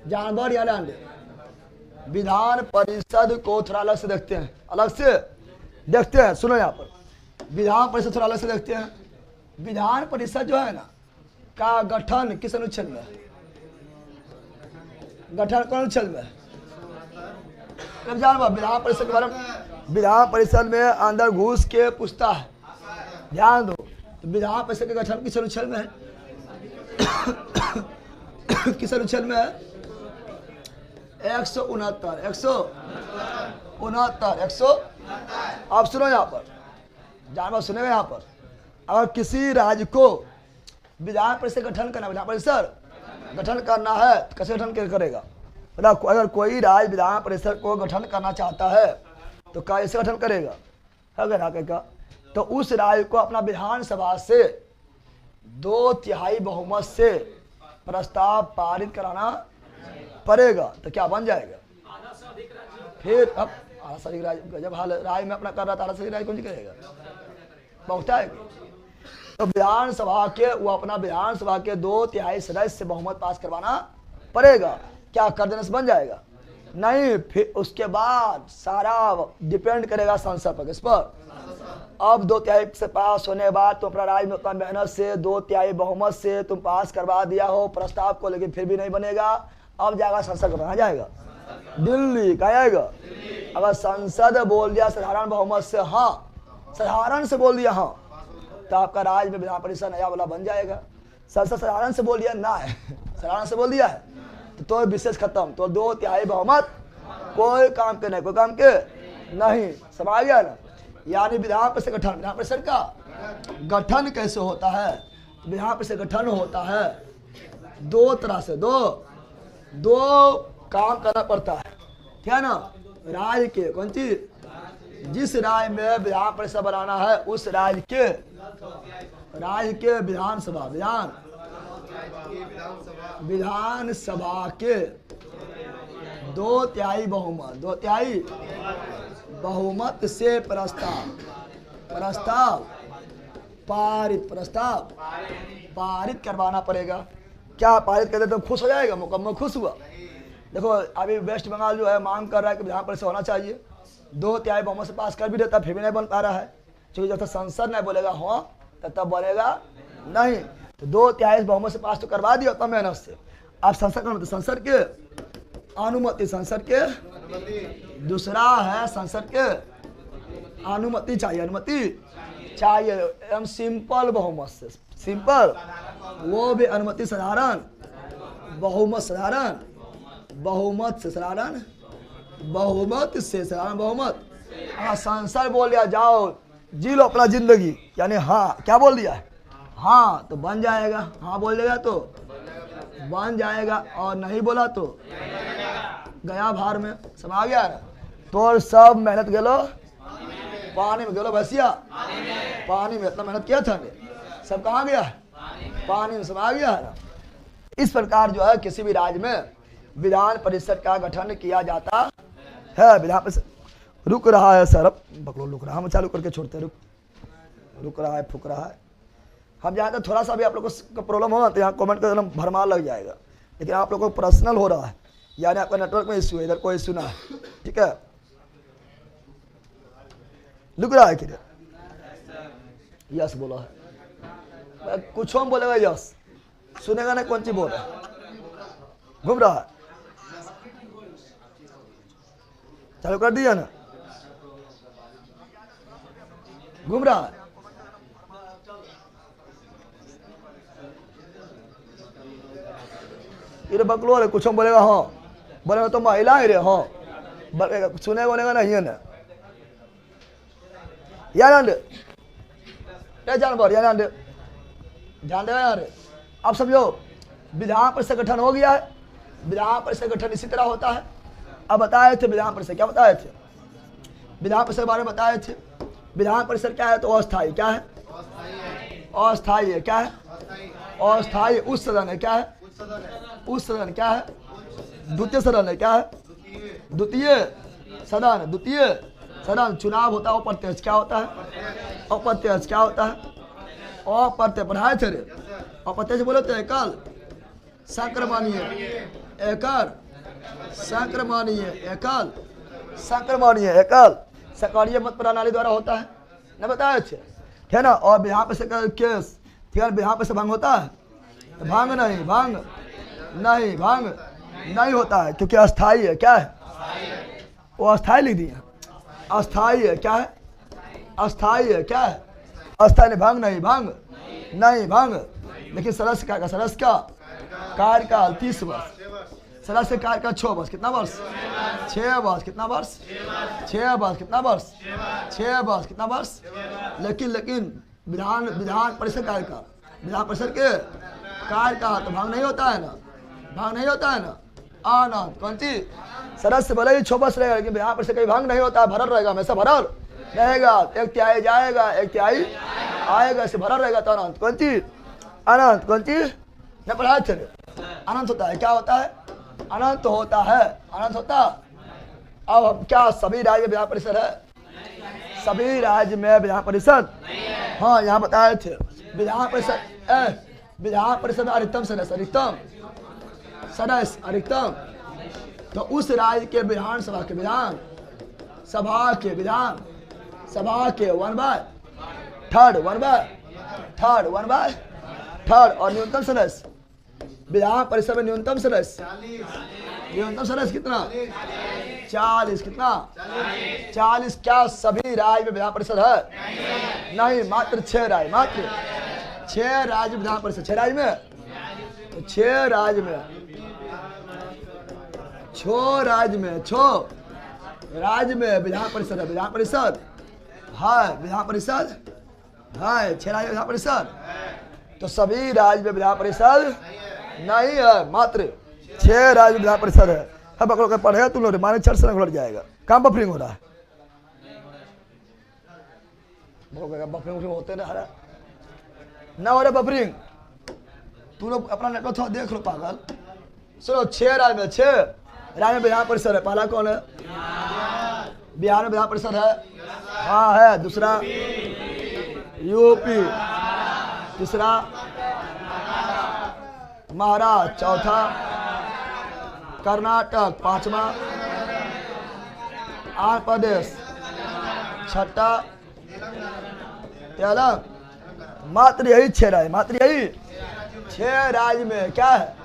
जानवर या डाल, विधान परिषद को थोड़ा अलग से देखते हैं, सुनो यहाँ पर विधान परिषद थोड़ा अलग से देखते हैं। विधान परिषद जो है ना का गठन किस अनुच्छेद में, गठन कौन अनुच्छेद में, विधान परिषद के बारे में विधान परिषद में अंदर घुस के पूछता है, ध्यान दो, तो विधान परिषद का गठन किस अनुच्छेद में है? किस अनुच्छेद में है? 169 आप सुनो यहाँ पर, जानवर सुनेगा यहाँ पर। अगर किसी राज्य को विधान परिषद गठन करना, विधान परिषद गठन करना है तो कैसे गठन करेगा? मतलब अगर कोई राज्य विधान परिषद को गठन करना चाहता है तो कैसे गठन करेगा? है तो उस राज्य को अपना विधानसभा से 2/3 बहुमत से प्रस्ताव पारित कराना पड़ेगा। तो क्या बन जाएगा? फिर अब आधा से अधिक राज्य, जब हाल राज्य में अपना कर रहा था, आधा से अधिक राज्य कौन सी करेगा? पहुंचाएगा। तो विधानसभा के वो अपना विधानसभा के 2/3 सदस्य से बहुमत पास करवाना पड़ेगा। क्या कर देने से बन जाएगा? नहीं, फिर उसके बाद सारा डिपेंड करेगा संसद पर। किस पर? अब 2/3 से पास होने के बाद तुम अपना राज्य में उतना मेहनत से 2/3 बहुमत से तुम पास करवा दिया हो प्रस्ताव को, लेकिन फिर भी नहीं बनेगा। अब जाएगा संसद, कहाँ जाएगा? दिल्ली। कहाँ जाएगा? अगर संसद बोल दिया साधारण बहुमत से हाँ, साधारण से बोल दिया हाँ, तो आपका राज्य में विधान परिषद नया वाला बन जाएगा। संसद साधारण से बोल दिया ना है, साधारण से बोल दिया है तो विशेष खत्म। तो 2/3 बहुमत कोई काम के नहीं, कोई काम के नहीं। समझ गया ना? यानी विधान परिषद गठन, विधान परिषद का गठन कैसे होता है? विधान परिषद गठन होता है दो तरह से, दो काम करना पड़ता है, ठीक है ना? राज्य के कौन चीज, जिस राज्य में विधान परिषद बनाना है उस राज्य के विधानसभा, विधानसभा के 2/3 बहुमत, 2/3 बहुमत से प्रस्ताव पारित करवाना पड़ेगा। क्या पारित कर दे तो खुश हो जाएगा? मुकम्मल खुश हुआ। देखो अभी वेस्ट बंगाल जो है मांग कर रहा है कि विधान परिषद होना चाहिए, 2/3 बहुमत से पास कर भी देता, फिर भी नहीं बन पा रहा है, क्योंकि जब तक संसद नहीं बोलेगा हाँ तब बनेगा नहीं। तो 2/3 बहुमत से पास तो करवा दिया उतना मेहनत से। अब संसद का मतलब संसद के अनुमति, संसद के दूसरा है संसद के अनुमति चाहिए, एकदम सिंपल बहुमत से, सिंपल, वो भी अनुमति साधारण, बहुमत साधारण, बहुमत से साधारण बहुमत। हाँ, संसद बोल दिया जाओ जी लो अपना जिंदगी, यानी हाँ क्या बोल दिया है? हाँ तो बन जाएगा, हाँ बोल देगा तो बन जाएगा, और नहीं बोला तो गया भार में। समझ गया? तो सब मेहनत गेलो पानी में, गेलो भैसिया पानी में, इतना मेहनत किया था सब कहाँ गया? पानी में। समझ गया? इस प्रकार जो है किसी भी राज्य में विधान परिषद का गठन किया जाता है। विधान परिषद रुक रहा है सर, अब बकलो रुक रहा है, हम चालू करके छोड़ते, रुक रहा है, फूक रहा है। हम जानते हैं थोड़ा सा भी आप लोगों को प्रॉब्लम होगा तो यहाँ कमेंट कर देना, भरमार लग जाएगा। लेकिन आप लोगों को पर्सनल हो रहा है, यानी आपका नेटवर्क में इश्यू है, इधर कोई इश्यू ना है, ठीक है? लिख रहा है कि यस बोला है, कुछ हम बोलेगा यस, सुनेगा ना कौन सी बोल रहा है, घूम रहा है। चालू कर दिया ना, घूम रहा है। ये बकलो रे, कुछ हम बोलेगा हाँ, बोलेगा तो महिला है रे हाँ, सुनेगा बोलेगा नहीं है ना। यार जानवर यार ध्यान देगा यार। अब समझो विधान परिषद गठन हो गया है। विधान परिषद गठन इसी तरह होता है। अब बताए थे विधान परिषद, क्या बताए थे? विधान परिषद के बारे में बताए थे। विधान परिषद क्या है? तो अस्थायी, क्या है? अस्थायी है, क्या है? अस्थायी उस सदन है, क्या है? उस सदन क्या है? द्वितीय सदन है, क्या है? द्वितीय सदन, द्वितीय सदन। चुनाव होता है अप्रत्यक्ष, क्या होता है? अप्रत्यक्ष क्या होता है? अप्रत्यक्ष पढ़ाए थे रे, अप्रत्यक्ष बोले थे एकल संक्रमणीय, एकल संक्रमणीय, एकल संक्रमणीय, एकल सक्रिय मत प्रणाली द्वारा होता है, न बताए थे, है ना? और यहाँ पे से केस, ठीक है, यहाँ पे से भंग होता है? भांग नहीं, भांग नहीं, भांग नहीं होता है, क्योंकि अस्थाई है, क्या है? वो अस्थाई लिख दिया। अस्थाई है, क्या है? अस्थाई है, क्या है? अस्थाई नहीं, भंग नहीं, भंग नहीं, भंग। लेकिन सदस्य का सदस्य का कार्यकाल 30 वर्ष, सदस्य कार्यकाल 6 वर्ष, कितना वर्ष? 6 वर्ष, कितना वर्ष? 6 वर्ष, कितना वर्ष? 6 वर्ष, कितना वर्ष? लेकिन विधान परिषद कार्यकाल, विधान परिषद के कार्यकाल तो भंग नहीं होता है ना, भंग नहीं होता है ना। आनंद कौन सी? सदस्य भले ही 6 वर्ष रहेगा, लेकिन विधान परिषद कहीं भंग नहीं होता है, भरल रहेगा, हमेशा भरल रहेगा। 1 तिहाई जाएगा, 1 तिहाई आएगा, इसे भरल रहेगा। तो अनंत कौन चीज? अनंत कौन चीज? न पढ़ा चले। अनंत होता है, क्या होता है? अनंत होता है, अनंत होता। अब क्या सभी राज्य में विधान परिषद है? सभी राज्य में विधान परिषद, हाँ यहाँ बताए थे। विधान परिषद, विधान परिषद अधिकतम सदस्य, अधिकतम सदस्य, अधिकतम। तो उस राज्य के विधान सभा के विधान सभा के विधान सभा के 1/3, 1/3, 1/3 और न्यूनतम सदस्य विधान परिषद में न्यूनतम सदस्य, न्यूनतम सदस्य कितना? 40, कितना? 40। क्या सभी राज्य में विधान परिषद है? नहीं, मात्र 6 राज्य, मात्र 6 राज्य विधान परिषद। 6 राज्य में, तो 6 राज्य में, 6 राज्य में, 6 राज्य में विधान परिषद है, विधान परिषद है, विधान परिषद है। 6 राज्य विधान परिषद, तो सभी राज्य में विधान परिषद नहीं है, मात्र 6 राज्य विधान परिषद है। अब पकड़ो कर पढ़ेगा तुम लोग, माने 4 से उलट जाएगा। काम बफरिंग हो रहा है, बफरिंग होते ना हरा ना हो रहा बफरिंग। तुम लोग अपना नेटवर्क थोड़ा देख लो पागल। सुनो, 6 राज्य में, 6 राज्य में विधान परिषद है। पहला कौन है? बिहार में विधान परिषद है, हाँ है। दूसरा यूपी, तीसरा महाराष्ट्र, चौथा कर्नाटक, 5वां आंध्र प्रदेश, 6ठा तेलंगाना। मात्र यही 6 राज्य, मात्र यही 6 राज्य में क्या है?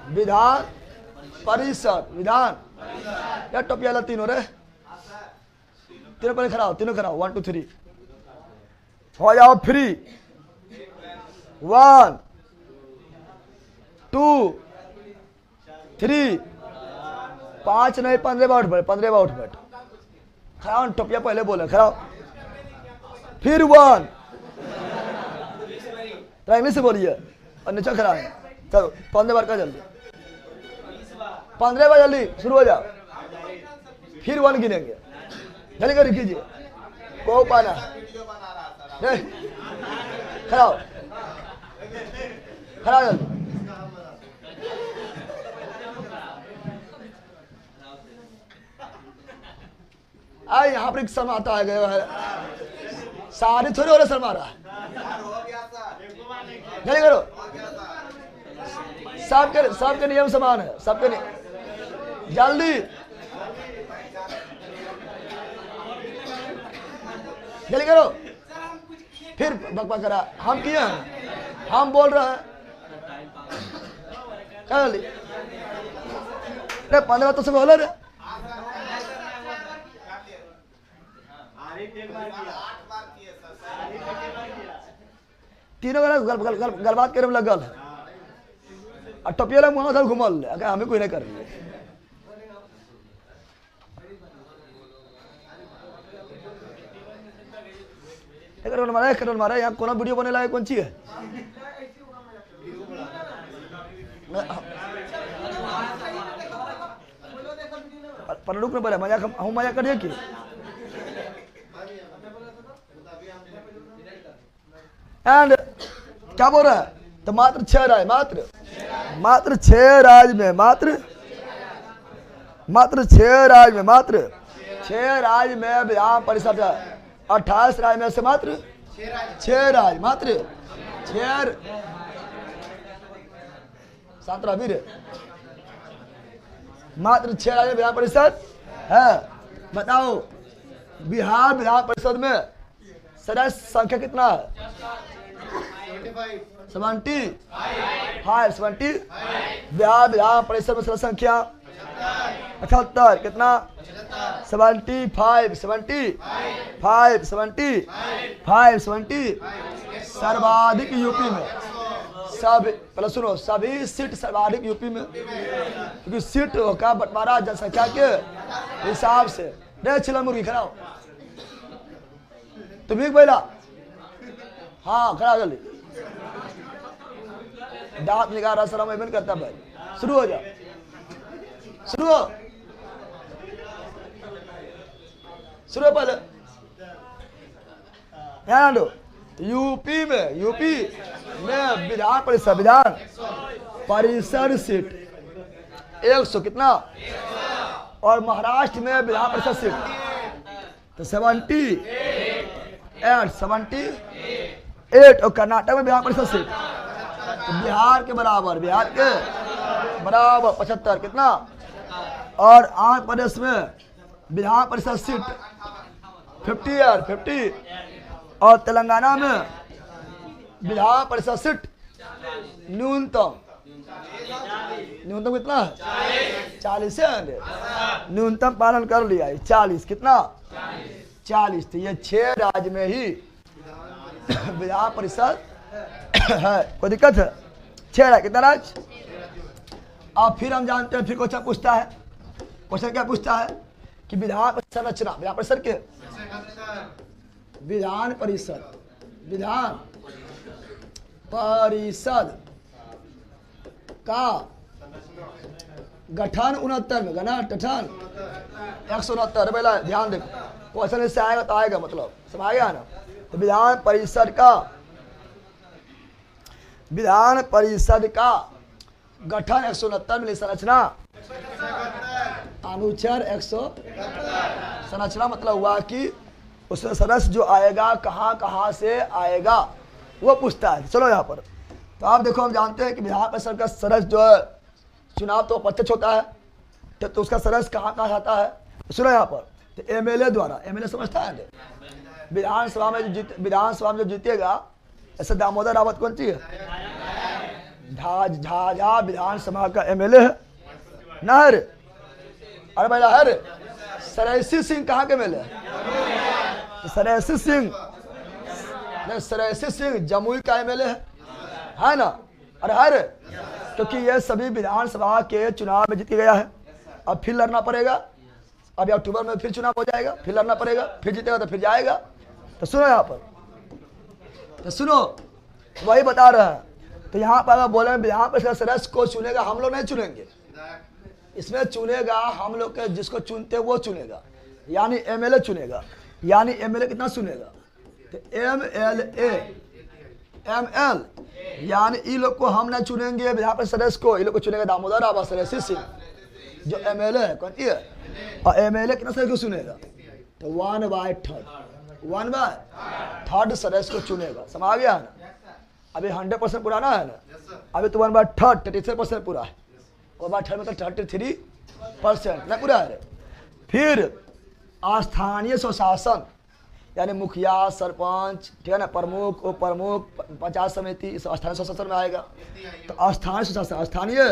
विधान परिषद, विधान। या टोपिया ला तीनों रे, तीनों पर खड़ा हो, तीनों खड़ा हो। 1 2 3 हो जाओ फ्री। 1 2 3 5 नहीं, 15 बार उठ बैठ, 15 बार उठ बैठ। खड़ा हो, टोपिया पहले बोले, खड़ा हो। फिर 1 इंग्लिश से बोलिए और नीचे खड़ा है। चलो 15 बार का जल्दी, 15 बार जल्दी शुरू हो जाओ। फिर 1 गिनेंगे, जल्दी कर कीजिए, को पाना खड़ा हो, खड़ा हो जल्दी। आई यहाँ पर शर्माता है, गया है सारी थोड़ी हो रहा शर्मा रहा है। जल्दी करो, सबके नियम समान है, सबके नियम। जल्दी जल्दी करो। फिर बकबक करा, हम किए हैं, हम बोल रहे हैं। जल्दी 15 तो सब बोलो रे। तीनों गलबात करे में लगल है। और टपिया मुँह सब घुमल, अगर हमें कोई नहीं कर रही है। करोल मारा यहाँ कौन वीडियो बने लायक कौन ची है? पर रुक न बोले, मजाक हम मजाक करिए कि एंड क्या बोल रहा है? तो मात्र 6 राज्य, मात्र 6 राज्य में, मात्र 6 राज्य में, मात्र 6 राज्य में विधान परिषद है। 28 राज्य में से मात्र 6 राज्य, मात्र 6 17 मात्र 6 राज्य विधान परिषद है। बताओ बिहार विधान परिषद में सदस्य संख्या कितना है? 75। बिहार विधान परिषद में सदस्य संख्या 75 कितना 75 सर्वाधिक यूपी में। सब पहले सुनो, सभी सीट सर्वाधिक यूपी में, क्योंकि सीट का बंटवारा जनसंख्या के हिसाब से। रे छिला मुर्गी खड़ाओ, तुम भी बोला हाँ खड़ा जल्दी, दांत निकाल रहा सलाम एबन करता भाई। शुरू हो जाओ, शुरू हो, शुरू पहले ध्यान दो। यूपी में विधान परिषद सीट 100 कितना, और महाराष्ट्र में विधान परिषद सीट तो 78 और कर्नाटक में विधान परिषद सीट तो बिहार के बराबर 75 कितना, और आंध्र प्रदेश में विधान परिषद सीट 50 और तेलंगाना में विधान परिषद सीट न्यूनतम कितना है 40 है, न्यूनतम पालन कर लिया है 40 कितना 40। तो ये 6 राज्य में ही विधान परिषद है। कोई दिक्कत है? 6 राज्य कितना राज्य। अब फिर हम जानते हैं, फिर क्वेश्चन पूछता है, क्वेश्चन क्या पूछता है कि विधान परिषद संरचना, विधान परिषद के विधान परिषद का गठन 69 में, गठन 169। पहला ध्यान देखो, क्वेश्चन इससे आएगा तो आएगा, मतलब समझ गया ना। तो विधान परिषद का गठन 169 में, संरचना अनुच्छेद 100 संरचना मतलब हुआ कि उसमें सदस्य जो आएगा कहाँ से आएगा वो पूछता है। चलो यहाँ पर तो आप देखो, हम जानते हैं कि विधान परिषद का सदस्य जो है चुनाव तो प्रत्यक्ष होता है, तो उसका सदस्य कहाँ आता है। सुनो यहाँ पर, तो एमएलए द्वारा, एमएलए समझता है विधानसभा में जो जीतेगा, ऐसे दामोदर रावत कौन सी है, झाझा विधानसभा का एमएलए है ना। अरे भाई हर सरैसी सिंह कहाँ के एमएलए है, सरैसी सिंह जमुई का एमएलए है ना। अरे हर क्योंकि ये सभी विधानसभा के चुनाव में जीत गया है, अब फिर लड़ना पड़ेगा, अभी अक्टूबर में फिर चुनाव हो जाएगा, फिर लड़ना पड़ेगा, फिर जीतेगा तो फिर जाएगा। तो सुनो यहाँ पर, तो सुनो वही बता रहे हैं। तो यहाँ पर अगर बोले विधान परिषद सदस्य को चुनेगा, हम लोग नहीं चुनेंगे, इसमें चुनेगा हम लोग के जिसको चुनते वो चुनेगा, यानी एमएलए चुनेगा। यानी एमएलए कितना चुनेगा, तो एमएल यानी इन लोग को हम नहीं चुनेंगे, विधान परिषद सदस्य को, इन लोग को चुनेगा दामोदर रावत सरैसी सिंह जो एमएलए है, कौन है। और एमएलए कितना सदस्य को चुनेगा, तो 1/3 सदस्य को चुनेगा। समझ गया है ना। अभी 100% पुराना है ना, अभी तो 1/3 33% पूरा है, 1/3 मतलब 33% ना पूरा है। फिर स्थानीय स्वशासन यानी मुखिया, सरपंच, ठीक है ना, प्रमुख, उप प्रमुख, पंचायत समिति, स्थानीय स्वशासन में आएगा। तो स्थानीय स्वशासन, स्थानीय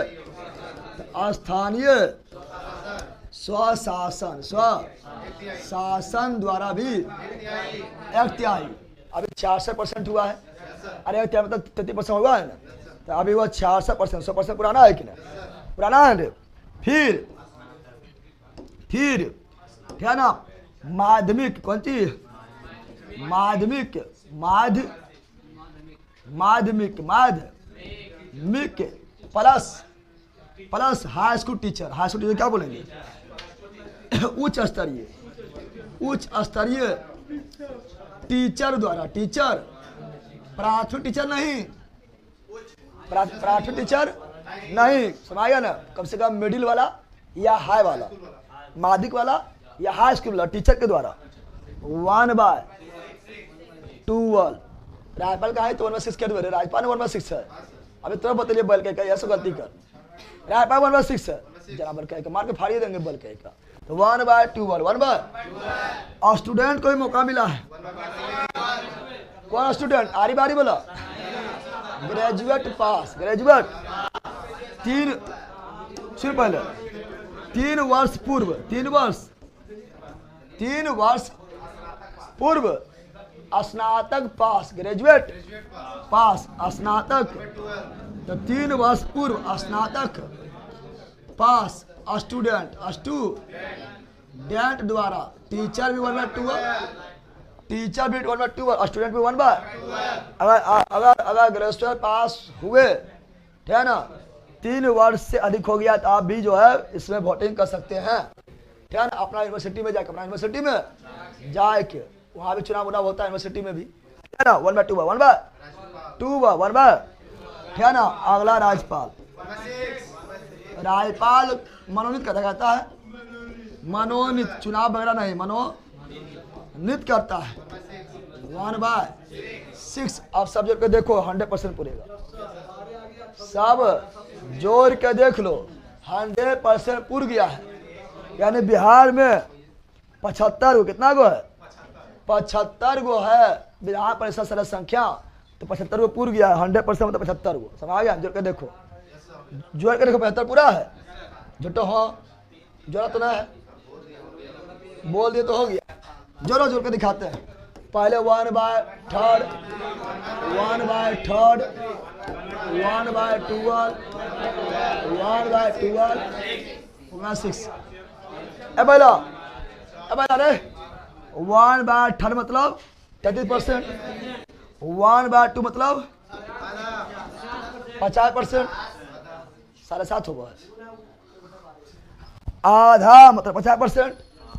स्वशासन द्वारा भी इख्तियारी अभी 66% हुआ है। अरे इख्तियार मतलब 33% हुआ है ना, तो अभी वो 66%, 100% पुराना है कि ना, पुराना है। फिर ठीक है ना, माध्यमिक कौन सी, माध्यमिक प्लस हाई स्कूल टीचर, क्या बोलेंगे, उच्च स्तरीय टीचर द्वारा, टीचर प्राथमिक टीचर नहीं, समझाएगा ना, कम से कम मिडिल वाला या हाई वाला, माध्यमिक वाला या हाई स्कूल वाला टीचर के द्वारा 1/12। राजपाल का है तो 1/6 कर दो, राजपाल 1/6 है। अभी तुरंत बतलिए बल के ऐसा गलती कर, राजपाल 1/6 है, जरा बल के मार के फाड़िए देंगे बल के का। तो 1/12 और स्टूडेंट को भी मौका मिला है। कौन स्टूडेंट, आरी बारी बोला, ग्रेजुएट पास, ग्रेजुएट 3 सिर्फ पहले 3 वर्ष पूर्व, 3 वर्ष पूर्व स्नातक पास, ग्रेजुएट पास, स्नातक, तो 3 वर्ष पूर्व स्नातक पास स्टूडेंट द्वारा, टीचर भी 1/2, टीचर भी 1/2, स्टूडेंट भी 1/, अगर ग्रेजुएशन पास हुए, ठीक है ना, 3 वर्ष से अधिक हो गया तो आप भी जो है इसमें वोटिंग कर सकते हैं, ठीक है ना। अपना यूनिवर्सिटी में जाके, अपना यूनिवर्सिटी में जाके वहाँ भी चुनाव होता है, यूनिवर्सिटी में भी, ठीक है ना। 1/2, 1/2, ठीक है ना। अगला राज्यपाल, राज्यपाल मनोनीत करता है, मनोनीत, चुनाव वगैरह नहीं, मनोनीत करता है। 1/6। अब सब जोड़ के देखो 100% पूरेगा, सब जोड़ के देख लो 100% पूर गया है। यानी बिहार में 75 गो, कितना गो है, 75 गो है विधान परिषद सदस्य संख्या, तो 75 गो पूर गया है। 100% मतलब 75 गो, समझ आ गया। जोड़ के देखो, 75 पूरा है। झूठो हो, जोड़ा तो नहीं है, बोल दिए तो हो गया। जोड़ो, जोड़ के दिखाते हैं। पहले 1/3, 1/3, 1/12, 1/6। अब बोला रे, 1/3 मतलब 33%, 1/2 मतलब 50%, 7.5 होगा। आधा मतलब 50%,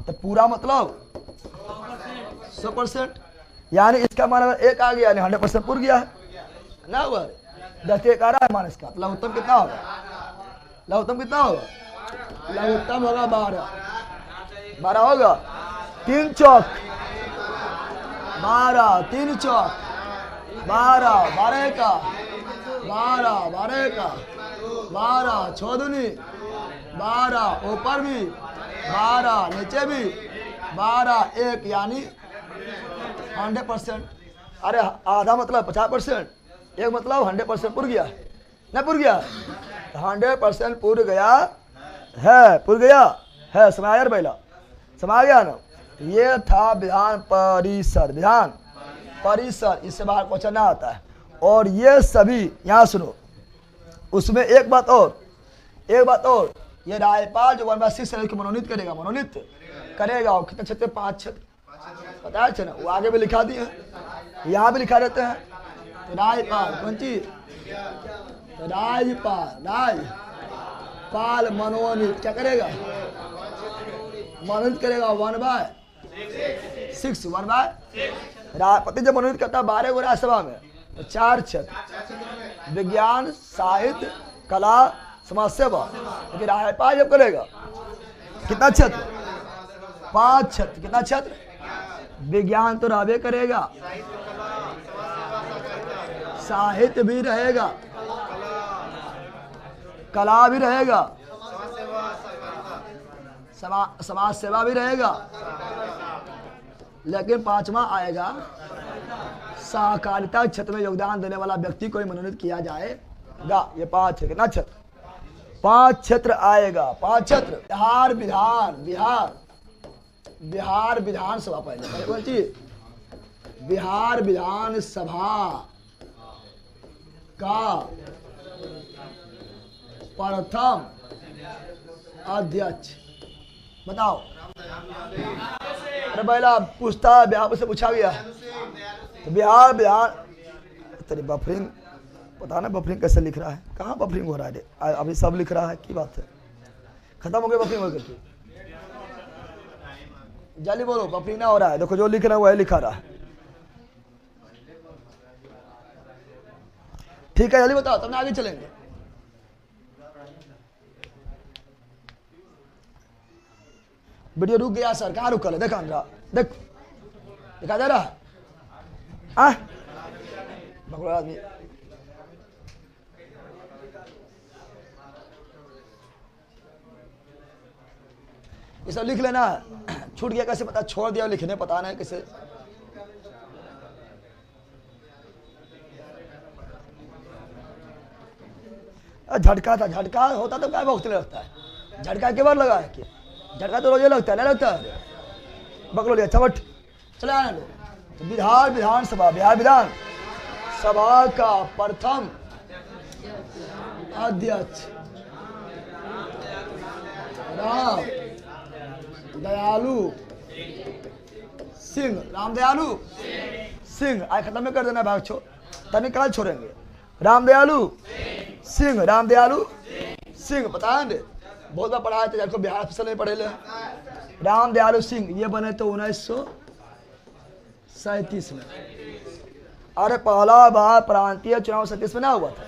तो पूरा मतलब 100%। यानी इसका माना 1 आ गया, यानी 100% पूर गया है ना। हुआ 10 1 आ रहा है मान इसका। लघुत्तम कितना होगा, लघुत्तम कितना होगा, लघुत्तम होगा 12 होगा। 3 चौक 12, 3 चौक 12, 12 का 12, 12 का 12, 6 दूनी 12, ऊपर भी 12, नीचे भी 12, 1 यानी 100%। अरे आधा मतलब 50%, 1 मतलब 100% पूर गया, नहीं पूर गया, 100% पूर गया है, पूर गया है। समझ आया पहला, समझ गया ना। ये था विधान परिषद, विधान परिषद, इससे बाहर क्वेश्चन ना आता है। और ये सभी, यहाँ सुनो, उसमें एक बात और, ये राज्यपाल जो 1/6 से मनोनीत करेगा, मनोनीत करेगा। और कितने क्षेत्र, 5 क्षेत्र, पता है ना, वो आगे भी लिखा दिए हैं, यहाँ भी लिखा देते हैं। तो राज्यपाल कौन चीज, तो राज्यपाल मनोनीत क्या करेगा, मनोनीत करेगा 1/6, 1/6। राष्ट्रपति जब मनोनीत करता है 12 गो राज्यसभा में, तो 4 क्षेत्र, विज्ञान, साहित्य, कला, समाज सेवा। लेकिन राज्यपाल जब करेगा कितना क्षेत्र, 5 क्षेत्र। कितना क्षेत्र, विज्ञान तो रहबे करेगा, साहित्य भी रहेगा, कला भी रहेगा, समाज सेवा भी रहेगा। लेकिन 5वां आएगा सहकारिता क्षेत्र में योगदान देने वाला व्यक्ति को ही मनोनीत किया जाएगा। ये 5 है, कितना क्षेत्र, 5 क्षेत्र आएगा, 5 क्षेत्र। बिहार विधानसभा, पहले कौन चीज, बिहार विधानसभा का प्रथम अध्यक्ष बताओ। अरे पहला पूछता, बिहार से पूछा गया तो बिहार तेरी बफरिंग, पता ना बफरिंग कैसे लिख रहा है, कहाँ बफरिंग हो रहा है, अभी सब लिख रहा है, की बात है, खत्म हो गया बफरिंग हो गई। जल्दी बोलो, बफरिंग ना हो रहा है, देखो जो लिख रहा है वही लिखा रहा है। ठीक है, जल्दी बताओ, तब ना आगे चलेंगे। वीडियो रुक गया सर, कहाँ रुका है, देखा अंदर, देख दिखा दे रहा है, आदमी। ये सब लिख लेना, छूट गया कैसे पता, छोड़ दिया लिखने, पता नहीं कैसे। झटका था, झटका होता तो क्या भौंकने लगता है। झटका के बार लगा है कि झटका तो रोजे लगता है, नहीं लगता है? बकलो लिया चमट चले आने लो। तो बिहार विधानसभा, बिहार विधान सभा का प्रथम अध्यक्ष राम दयालु सिंह, राम दयालु सिंह। आज खत्म में कर देना भाग, तनिक काल छोड़ेंगे। राम दयालु सिंह, राम दयालु सिंह, पता है बहुत बार पढ़ाए थे, जिनको बिहार ऑफिसर नहीं पढ़े ले। राम दयालु सिंह ये बने तो 1937 में। अरे पहला बार प्रांतीय चुनाव 37 में ना हुआ था,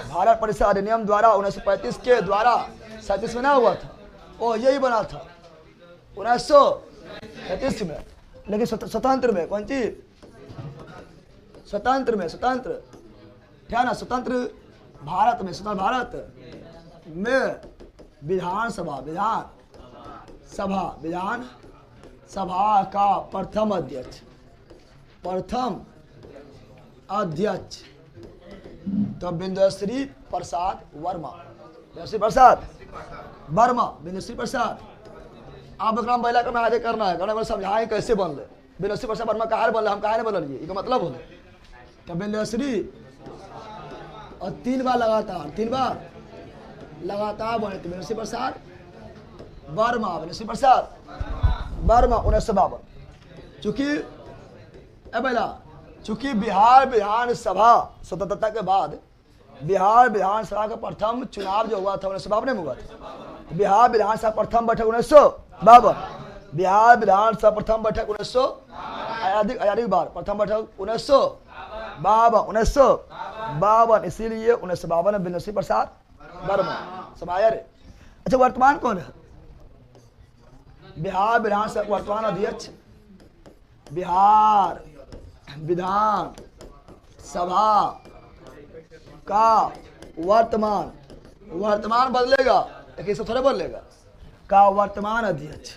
भारत परिषद अधिनियम द्वारा 1935 के द्वारा 37 में ना हुआ था, और यही बना था 1937 में। लेकिन स्वतंत्र में कौन सी स्वतंत्र में, स्वतंत्र क्या ना, स्वतंत्र भारत में, स्वतंत्र भारत में विधानसभा, विधान सभा का प्रथम अध्यक्ष तो बिंदुश्री प्रसाद वर्मा, बिंदुश्री प्रसाद वर्मा, बिंदुश्री प्रसाद। आप विक्रम बैला का आगे करना है, करना समझाएं कैसे बन ले। बिंदुश्री प्रसाद वर्मा कहा बनल, हम कहा नहीं बनलिए, इसका मतलब बोले तो बिंदुश्री और 3 बार लगातार बने थे बिंदुश्री प्रसाद वर्मा, बिंदुश्री प्रसाद वर्मा 1952। चूंकि बिहार विधानसभा स्वतंत्रता के बाद बिहार विधानसभा का प्रथम चुनाव जो हुआ था 1952 में हुआ था। बिहार विधानसभा प्रथम बैठक 1952, बिहार विधानसभा प्रथम बैठक 1900 आजादी के बाद प्रथम बैठक 1952, इसीलिए 1952 में बिंदुश्री प्रसाद वर्मा समाया रे। अच्छा वर्तमान कौन है बिहार विधानसभा वर्तमान अध्यक्ष? बिहार विधान सभा का वर्तमान बदलेगा, लेकिन सब थोड़ा बदलेगा का वर्तमान अध्यक्ष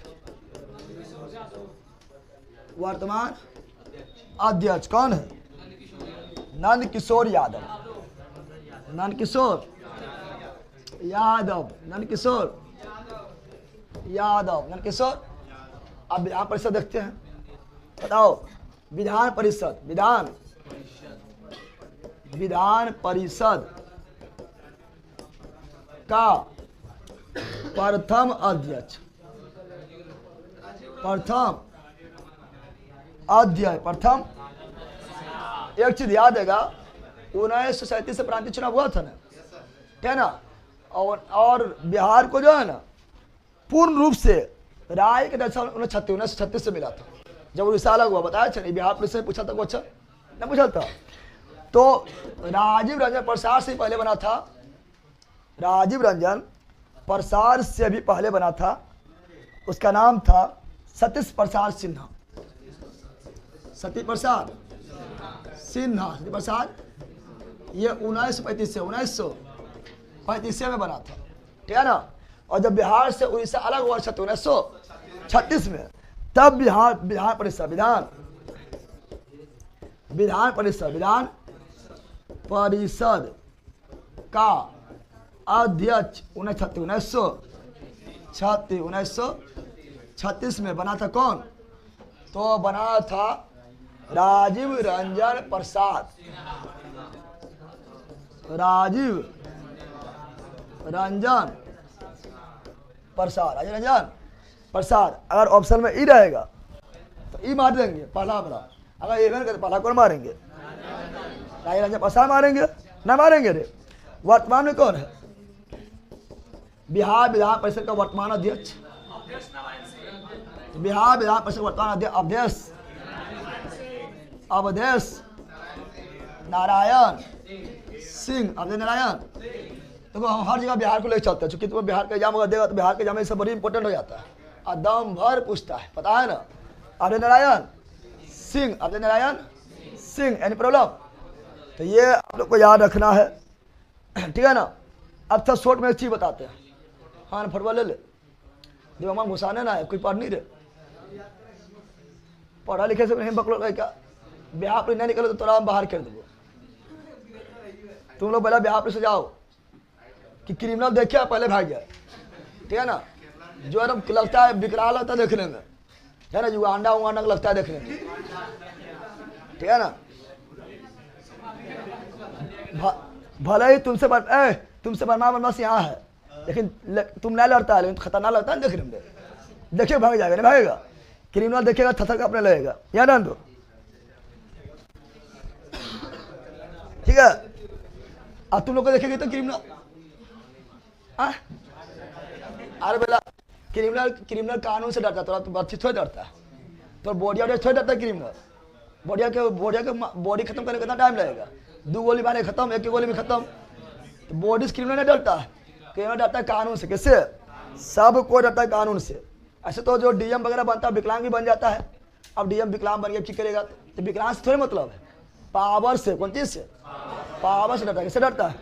कौन है? नंद किशोर यादव, अब विधान परिषद देखते हैं, बताओ विधान परिषद का प्रथम अध्यक्ष एक चीज याद देगा, 1937 से प्रांतीय चुनाव हुआ था ना, क्या ना, और बिहार को जो है ना पूर्ण रूप से राय के दशा 1936 से मिला था, जब उड़ीसा अलग हुआ। बताया था नहीं, बिहार पुलिस ने पूछा था कुछ नहीं पूछा था। तो राजीव रंजन प्रसाद से पहले बना था, राजीव रंजन प्रसाद से भी पहले बना था, उसका नाम था सतीश प्रसाद सिन्हा, सती प्रसाद ये 1935 में बना था, ठीक है ना। और जब बिहार से उड़ीसा अलग हुआ 1936 में, तब विधान परिषद का अध्यक्ष 1936 में बना था। कौन? तो बना था राजीव रंजन प्रसाद, अगर ऑप्शन में ई रहेगा तो ई मार देंगे पहला वाला, अगर ये नहीं पहला कौन मारेंगे? राजीव रंजन प्रसाद मारेंगे, ना मारेंगे रे। वर्तमान में कौन है बिहार विधान परिषद का वर्तमान अध्यक्ष? बिहार विधान परिषद वर्तमान अवधेश नारायण सिंह, अवधेश नारायण। देखो हम हर जगह बिहार को लेकर चलते हैं, चूंकि तुम्हें बिहार का एग्जाम अगर देगा तो बिहार के एग्जाम में सब बड़ी इंपॉर्टेंट हो जाता है और दम भर पूछता है, पता है ना। Awadhesh Narayan Singh, any problem? तो ये आप लोग को याद रखना है, ठीक है ना। अब तो शॉर्ट में एक चीज बताते हैं, हाँ फुटबॉल ले ले, दिमाग में घुसाने ना है, कोई पढ़ नहीं रहे, पढ़ा लिखे से नहीं बकलो क्या। बिहार पर नहीं निकले तो तोरा हम बाहर कर देंगे। तुम लोग पहले बिहार पर से जाओ कि क्रिमिनल देखिए पहले भाग गया, ठीक है ना, जो एकदम लगता है विकराल लगता है देखने में, है ना, युगांडा उगांडा लगता है देखने में, ठीक है ना। भले ही तुमसे बदमाश यहाँ है, लेकिन तुम नहीं लड़ता है, लेकिन खतरनाक लगता है देखने में। देखिए भाग जाएगा, नहीं भागेगा, क्रिमिनल देखेगा थथक अपने लगेगा, याद है तो, ठीक है। अब तुम लोग को देखेंगे तो क्रिमिनल, अरे बेला क्रिमिनल कानून से डरता, थोड़ा तो अच्छी थोड़ी डरता है, तो बोडिया थोड़ी डरता है क्रिमिनल। बोडिया के बॉडी खत्म करने कितना टाइम लगेगा, 2 गोली मारे खत्म, 1 गोली में खत्म। तो बॉडी से क्रिमिनल नहीं डरता है, क्रिमिनल डरता है कानून से। किससे? सबको डरता है कानून से। ऐसे तो जो डीएम वगैरह बनता है विकलांग भी बन जाता है। अब डीएम विकलांग बन गया, ठीक करेगा, तो विकलांग से थोड़ी मतलब है, पावर से। कौन चीज से? पावर से डरता है। किससे डरता है?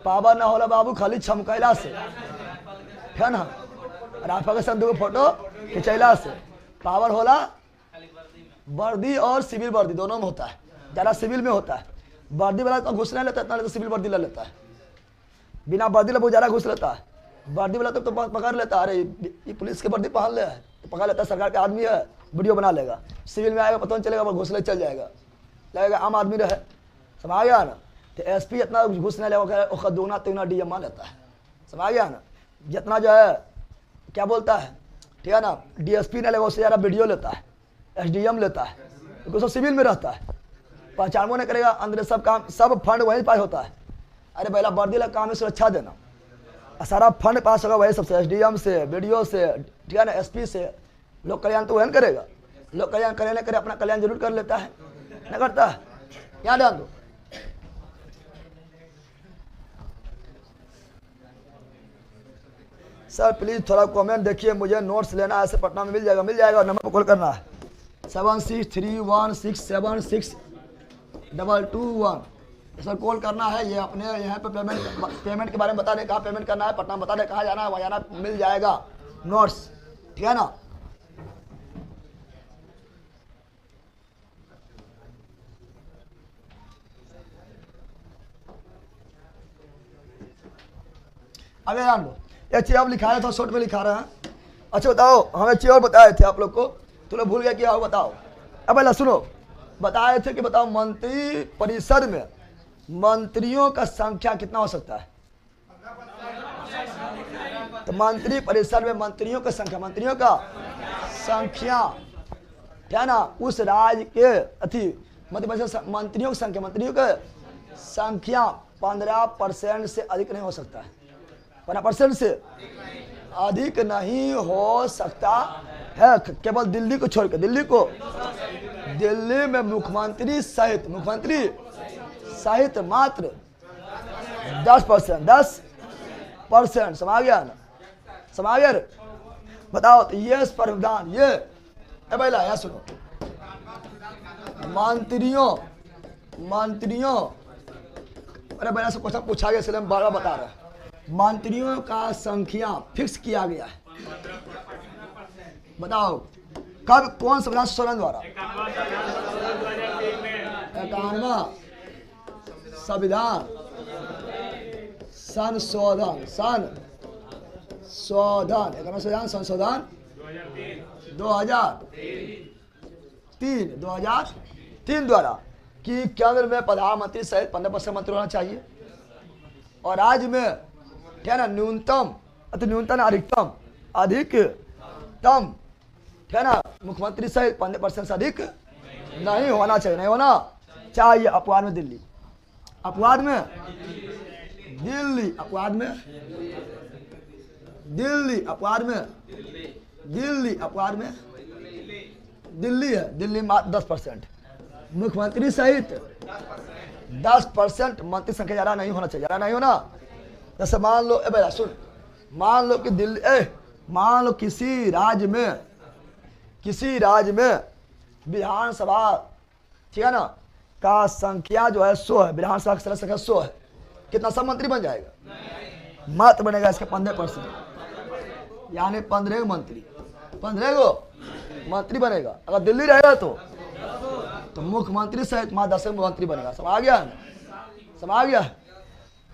पावर ना होला बाबू, खाली छमकैला से, है ना, राफा के संधु फोटो खिंचैला से। पावर होला वर्दी और सिविल वर्दी दोनों में होता है, ज़्यादा सिविल में होता है। वर्दी वाला तो घुस नहीं लेता इतना, तो सिविल वर्दी ले लेता है। बिना वर्दी बहुत ज़्यादा घुस लेता है। वर्दी वाला तो पकड़ लेता है, अरे ये पुलिस के वर्दी पहन ले है, तो पकड़ लेता है, सरकार के आदमी है, वीडियो बना लेगा। सिविल में आएगा पता नहीं चलेगा, वो घुस ले चल जाएगा, लगेगा आम आदमी रहे। समझ गया ना। तो एसपी इतना घुस नहीं लेगा, दूना तीना डीएम मान लेता है। समझ गया ना। जितना जो है क्या बोलता है, ठीक है ना, डीएसपी नहीं लेगा, उससे ज़्यादा वीडियो लेता है, एसडीएम लेता है, क्योंकि सब सिविल में रहता है, पहचानबो नहीं करेगा। अंदर सब काम, सब फंड वहीं पास होता है। अरे पहला वर्दी लगा काम है सुरक्षा देना, सारा फंड पास होगा वही सबसे, एसडीएम से, वीडियो से, ठीक है ना, एसपी से। लोक कल्याण तो वही न करेगा, लोक कल्याण करे न करे, अपना कल्याण जरूर कर लेता है, न करता है। यहाँ ध्यान दो। सर प्लीज थोड़ा कमेंट देखिए, मुझे नोट्स लेना है, ऐसे पटना में मिल जाएगा, नंबर पर कॉल करना है 7631676221। सर कॉल करना है, ये अपने यहाँ पे पेमेंट के बारे में बता दें, कहाँ पेमेंट करना है, पटना में बता दें कहाँ जाना है, वहाँ जाना, मिल जाएगा नोट्स, ठीक है ना। अगर जान लो ये चीज आप लिखा रहे थे, शॉर्ट में लिखा रहे हैं। अच्छा बताओ, हमें चीज और बताए थे आप लोग को, तो लोग भूल गया कि आओ बताओ। अब पहले सुनो, बताए थे कि बताओ मंत्री परिषद में मंत्रियों का संख्या कितना हो सकता है। तो मंत्री परिषद में मंत्रियों का संख्या, क्या ना, उस राज्य के मंत्रियों की संख्या 15% से अधिक नहीं हो सकता है। 15% से अधिक नहीं हो सकता है, केवल दिल्ली को छोड़कर। दिल्ली में मुख्यमंत्री सहित मात्र 10%। समझ गया ना, समझ गया। बताओ तो ये प्रावधान, ये पहला यहाँ सुनो, मंत्रियों अरे मैंने से क्वेश्चन पूछा गया, इसलिए हम बार बार बता रहे हैं। मंत्रियों का संख्या फिक्स किया गया है। बताओ कब, कौन संविधान संशोधन द्वारा? 51वां संविधान संशोधन 2003 द्वारा कि केंद्र में प्रधानमंत्री सहित 15% मंत्री होना चाहिए, और राज्य में क्या ना न्यूनतम अधिकतम क्या ना मुख्यमंत्री सहित 15% से अधिक नहीं होना चाहिए, अपवाद में दिल्ली, दिल्ली मात्र 10%, मुख्यमंत्री सहित 10% मंत्री संख्या ज़्यादा नहीं होना चाहिए, ज़्यादा नहीं होना। जैसे मान लो मान लो कि मान लो किसी राज्य में विधानसभा, ठीक है ना, का संख्या जो है 100 है, विधानसभा की संख्या 100 है, कितना सब मंत्री बन जाएगा? मात्र बनेगा इसका 15%, यानी 15 मंत्री बनेगा। अगर दिल्ली रहेगा तो मुख्यमंत्री सहित मात्र 10 मंत्री बनेगा। समझ गया।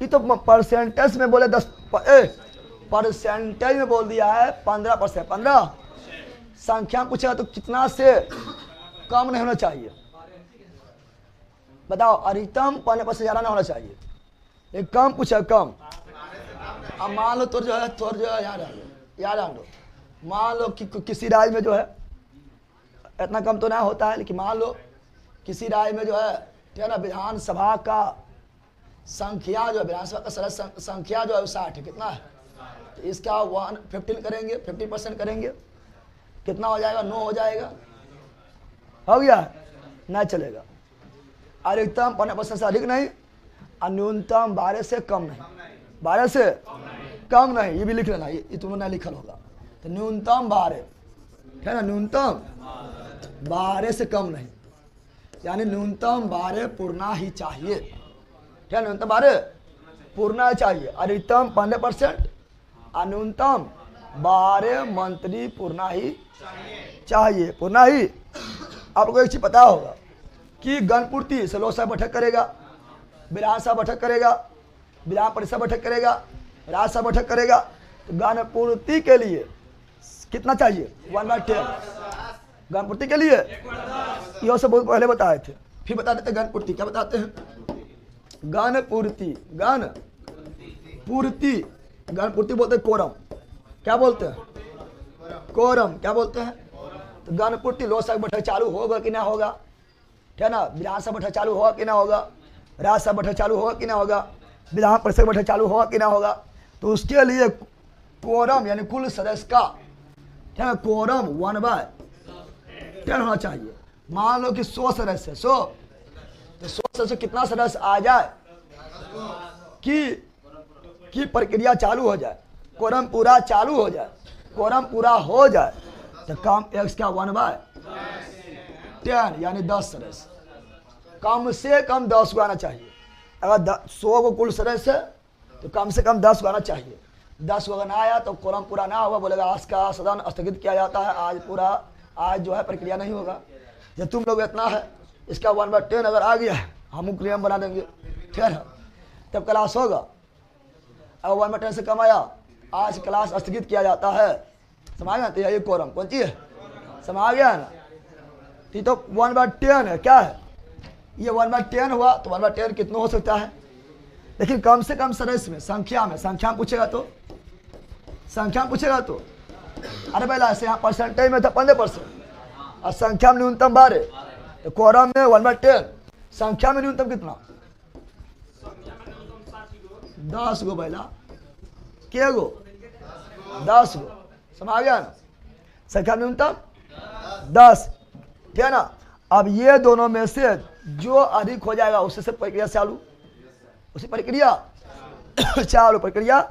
ये तो परसेंटेज में बोले परसेंटेज में बोल दिया है 15%। 15 संख्या पूछेगा तो कितना से कम नहीं होना चाहिए, बताओ। अधिकतम 15% ज्यादा नहीं होना चाहिए, एक कम पूछा कम। अब मान लो तो जो है याद आन लो, मान लो कि किसी राज्य में जो है इतना कम तो ना होता है, लेकिन मान लो किसी राज्य में जो है ना विधानसभा का संख्या जो है, विधानसभा का सदस्य संख्या जो है 60 है। कितना है? तो इसका 15 करेंगे, 50% करेंगे, कितना हो जाएगा? 9 हो जाएगा। हो गया? नहीं चलेगा। अधिकतम 15% से अधिक नहीं और न्यूनतम 12 से कम नहीं। 12 से कम नहीं, ये भी लिख लेना, ये तुमने लिखल होगा। तो न्यूनतम 12 है ना, न्यूनतम 12 से कम नहीं, यानी न्यूनतम 12 पूर्णा ही चाहिए। क्या न्यूनतम 12 पूर्णा चाहिए। अधिकतम 15% और न्यूनतम 12 मंत्री पूर्णा ही चाहिए, पूर्णा ही। आपको एक चीज पता होगा कि गणपूर्ति से लोकसभा बैठक करेगा, विधानसभा बैठक करेगा, विधान परिषद बैठक करेगा, राज्यसभा बैठक करेगा। तो गणपूर्ति के लिए कितना चाहिए? 1/10। गणपूर्ति के लिए यह सब बहुत पहले बताए थे, फिर बता देते गणपूर्ति। क्या बताते हैं? गणपूर्ति, गणपूर्ति बोलते हैं कोरम। क्या बोलते हैं? कोरम। क्या बोलते हैं? तो गणपूर्ति लोकसभा बैठक चालू होगा कि ना होगा, है ना, विधानसभा बैठक चालू होगा कि ना होगा, राज्यसभा बैठक चालू होगा कि ना होगा, विधान परिषद बैठक चालू होगा कि ना होगा। तो उसके लिए कोरम यानी कुल सदस्य का, है ना, कोरम 1/10 होना चाहिए। मान लो कि 100 सदस्य, 100, तो 100 सदस्य कितना सदस्य आ जाए कि प्रक्रिया चालू हो जाए, कोरम पूरा चालू हो जाए, कोरम पूरा हो जाए, तो कम एक्स क्या 1/10 यानी 10 सदस्य। कम से कम 10 को आना चाहिए। अगर 100 को कुल सदस्य है तो कम से कम 10 को आना चाहिए। 10 को अगर ना आया तो कोरम पूरा ना होगा, बोलेगा आज का सदन स्थगित किया जाता है, आज जो है प्रक्रिया नहीं होगा। जब तुम लोग इतना है, इसका 1/10 अगर आ गया है, हम नियम बना देंगे, ठीक है, तब क्लास होगा। अगर 1/10 से कम आया, आज क्लास स्थगित किया जाता है। समझ गया? तो यही कोरम कौन चीज है? समझ गया है ना? तो 1/10 है। क्या है ये? 1/10 हुआ तो 1/10 कितना हो सकता है? लेकिन कम से कम सदस्य में, संख्या में पूछेगा तो अरे पहले ऐसे यहाँ परसेंटेज में था 15% और संख्या में न्यूनतम 12, तो कोरम में 1/10। संख्या में न्यूनतम कितना? 10 गो। पहला के गो? 10 गो। समझ गया ना? संख्या न्यूनतम 10, ठीक है ना। अब ये दोनों में से जो अधिक हो जाएगा उससे से प्रक्रिया चालू, उसी प्रक्रिया प्रक्रिया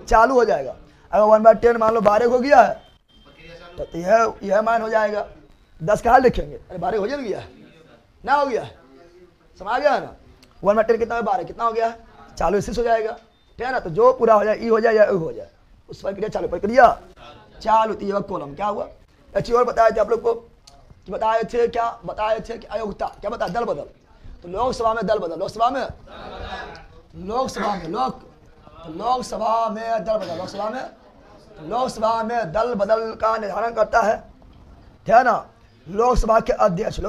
चालू हो जाएगा। अगर 1/10 मान लो 12 हो गया है तो यह मान हो जाएगा। 10 का हाल लिखेंगे, अरे 12 हो गया है ना, हो गया है। समझ गया ना? 1/10 कितना है? 12 कितना हो गया है? चालू इसी से हो जाएगा, ठीक है ना। तो जो पूरा हो जाए, ई हो जाए या हो जाए, उस प्रक्रिया चालू, प्रक्रिया चालू। तो ये कॉलम क्या हुआ? अच्छी और बताए थे आप लोग को, बताए थे क्या? बताए थे कि अयोग्यता। क्या बताया? दल बदल। तो लोकसभा में दल बदल, लोकसभा में दल बदल का निर्धारण करता है, ठीक है ना। लोकसभा के अध्यक्ष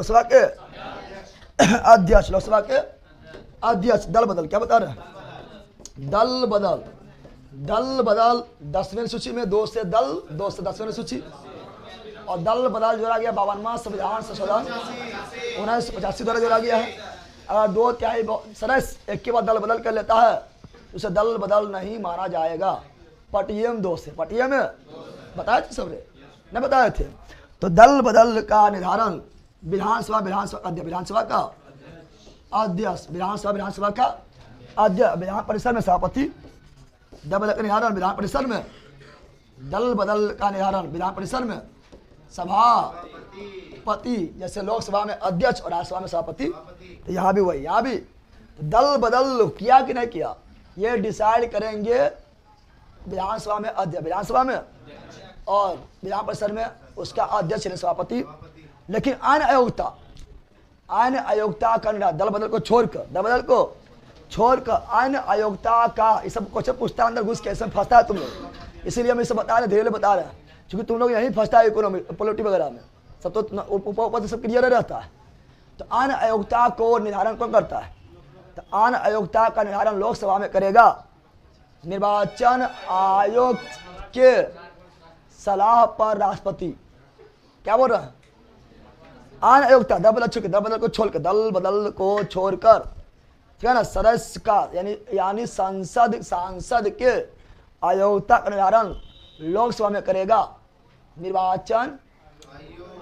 दल बदल। क्या बता रहे हैं? दल बदल 10वें सूची में 2 से 10वें सूची, और दल बदल जोड़ा गया 52वां संविधान संशोधन 1985 द्वारा जोड़ा गया है। अगर 2/3 सदस्य एक के बाद दल बदल कर लेता है तो उसे दल बदल नहीं माना जाएगा। पटीएम 2 से, पटीएम में बताए थे सबरे, नहीं बताए थे। तो दल बदल का निर्धारण विधानसभा का अध्यक्ष, विधान परिषद में सभापति। दल बदल का निर्धारण विधान परिषद में, दल बदल का निर्धारण विधान परिषद में सभापति, जैसे लोकसभा में अध्यक्ष और राज्यसभा में सभापति। तो यहाँ भी वही, यहाँ भी तो दल बदल किया कि नहीं किया, ये डिसाइड करेंगे विधानसभा में अध्यक्ष, विधानसभा में, और विधान परिषद में उसका अध्यक्ष यानी सभापति। लेकिन अन्य अयोग्यता का दल बदल को छोड़कर अन्य अयोग्यता का, ये सब क्वेश्चन पूछता है अंदर घुस के, ऐसे फंसता है तुम लोग। इसीलिए हम इसे बता रहे, धीरे बता रहे हैं, क्योंकि तुम लोग यहीं फंसता है इकोनॉमी पॉलिटी वगैरह में, सब तो ऊपर से सब क्लियर रहता है। तो अन्य अयोग्यता को निर्धारण कौन करता है? तो अन्य अयोग्यता का निर्धारण लोकसभा में करेगा निर्वाचन आयोग के सलाह पर राष्ट्रपति। क्या बोल रहा है? अन्य अयोग्यता दल बदल को छोड़कर, ठीक है ना, सदस्य का यानी सांसद के अयोग्यता का निर्धारण लोकसभा में करेगा निर्वाचन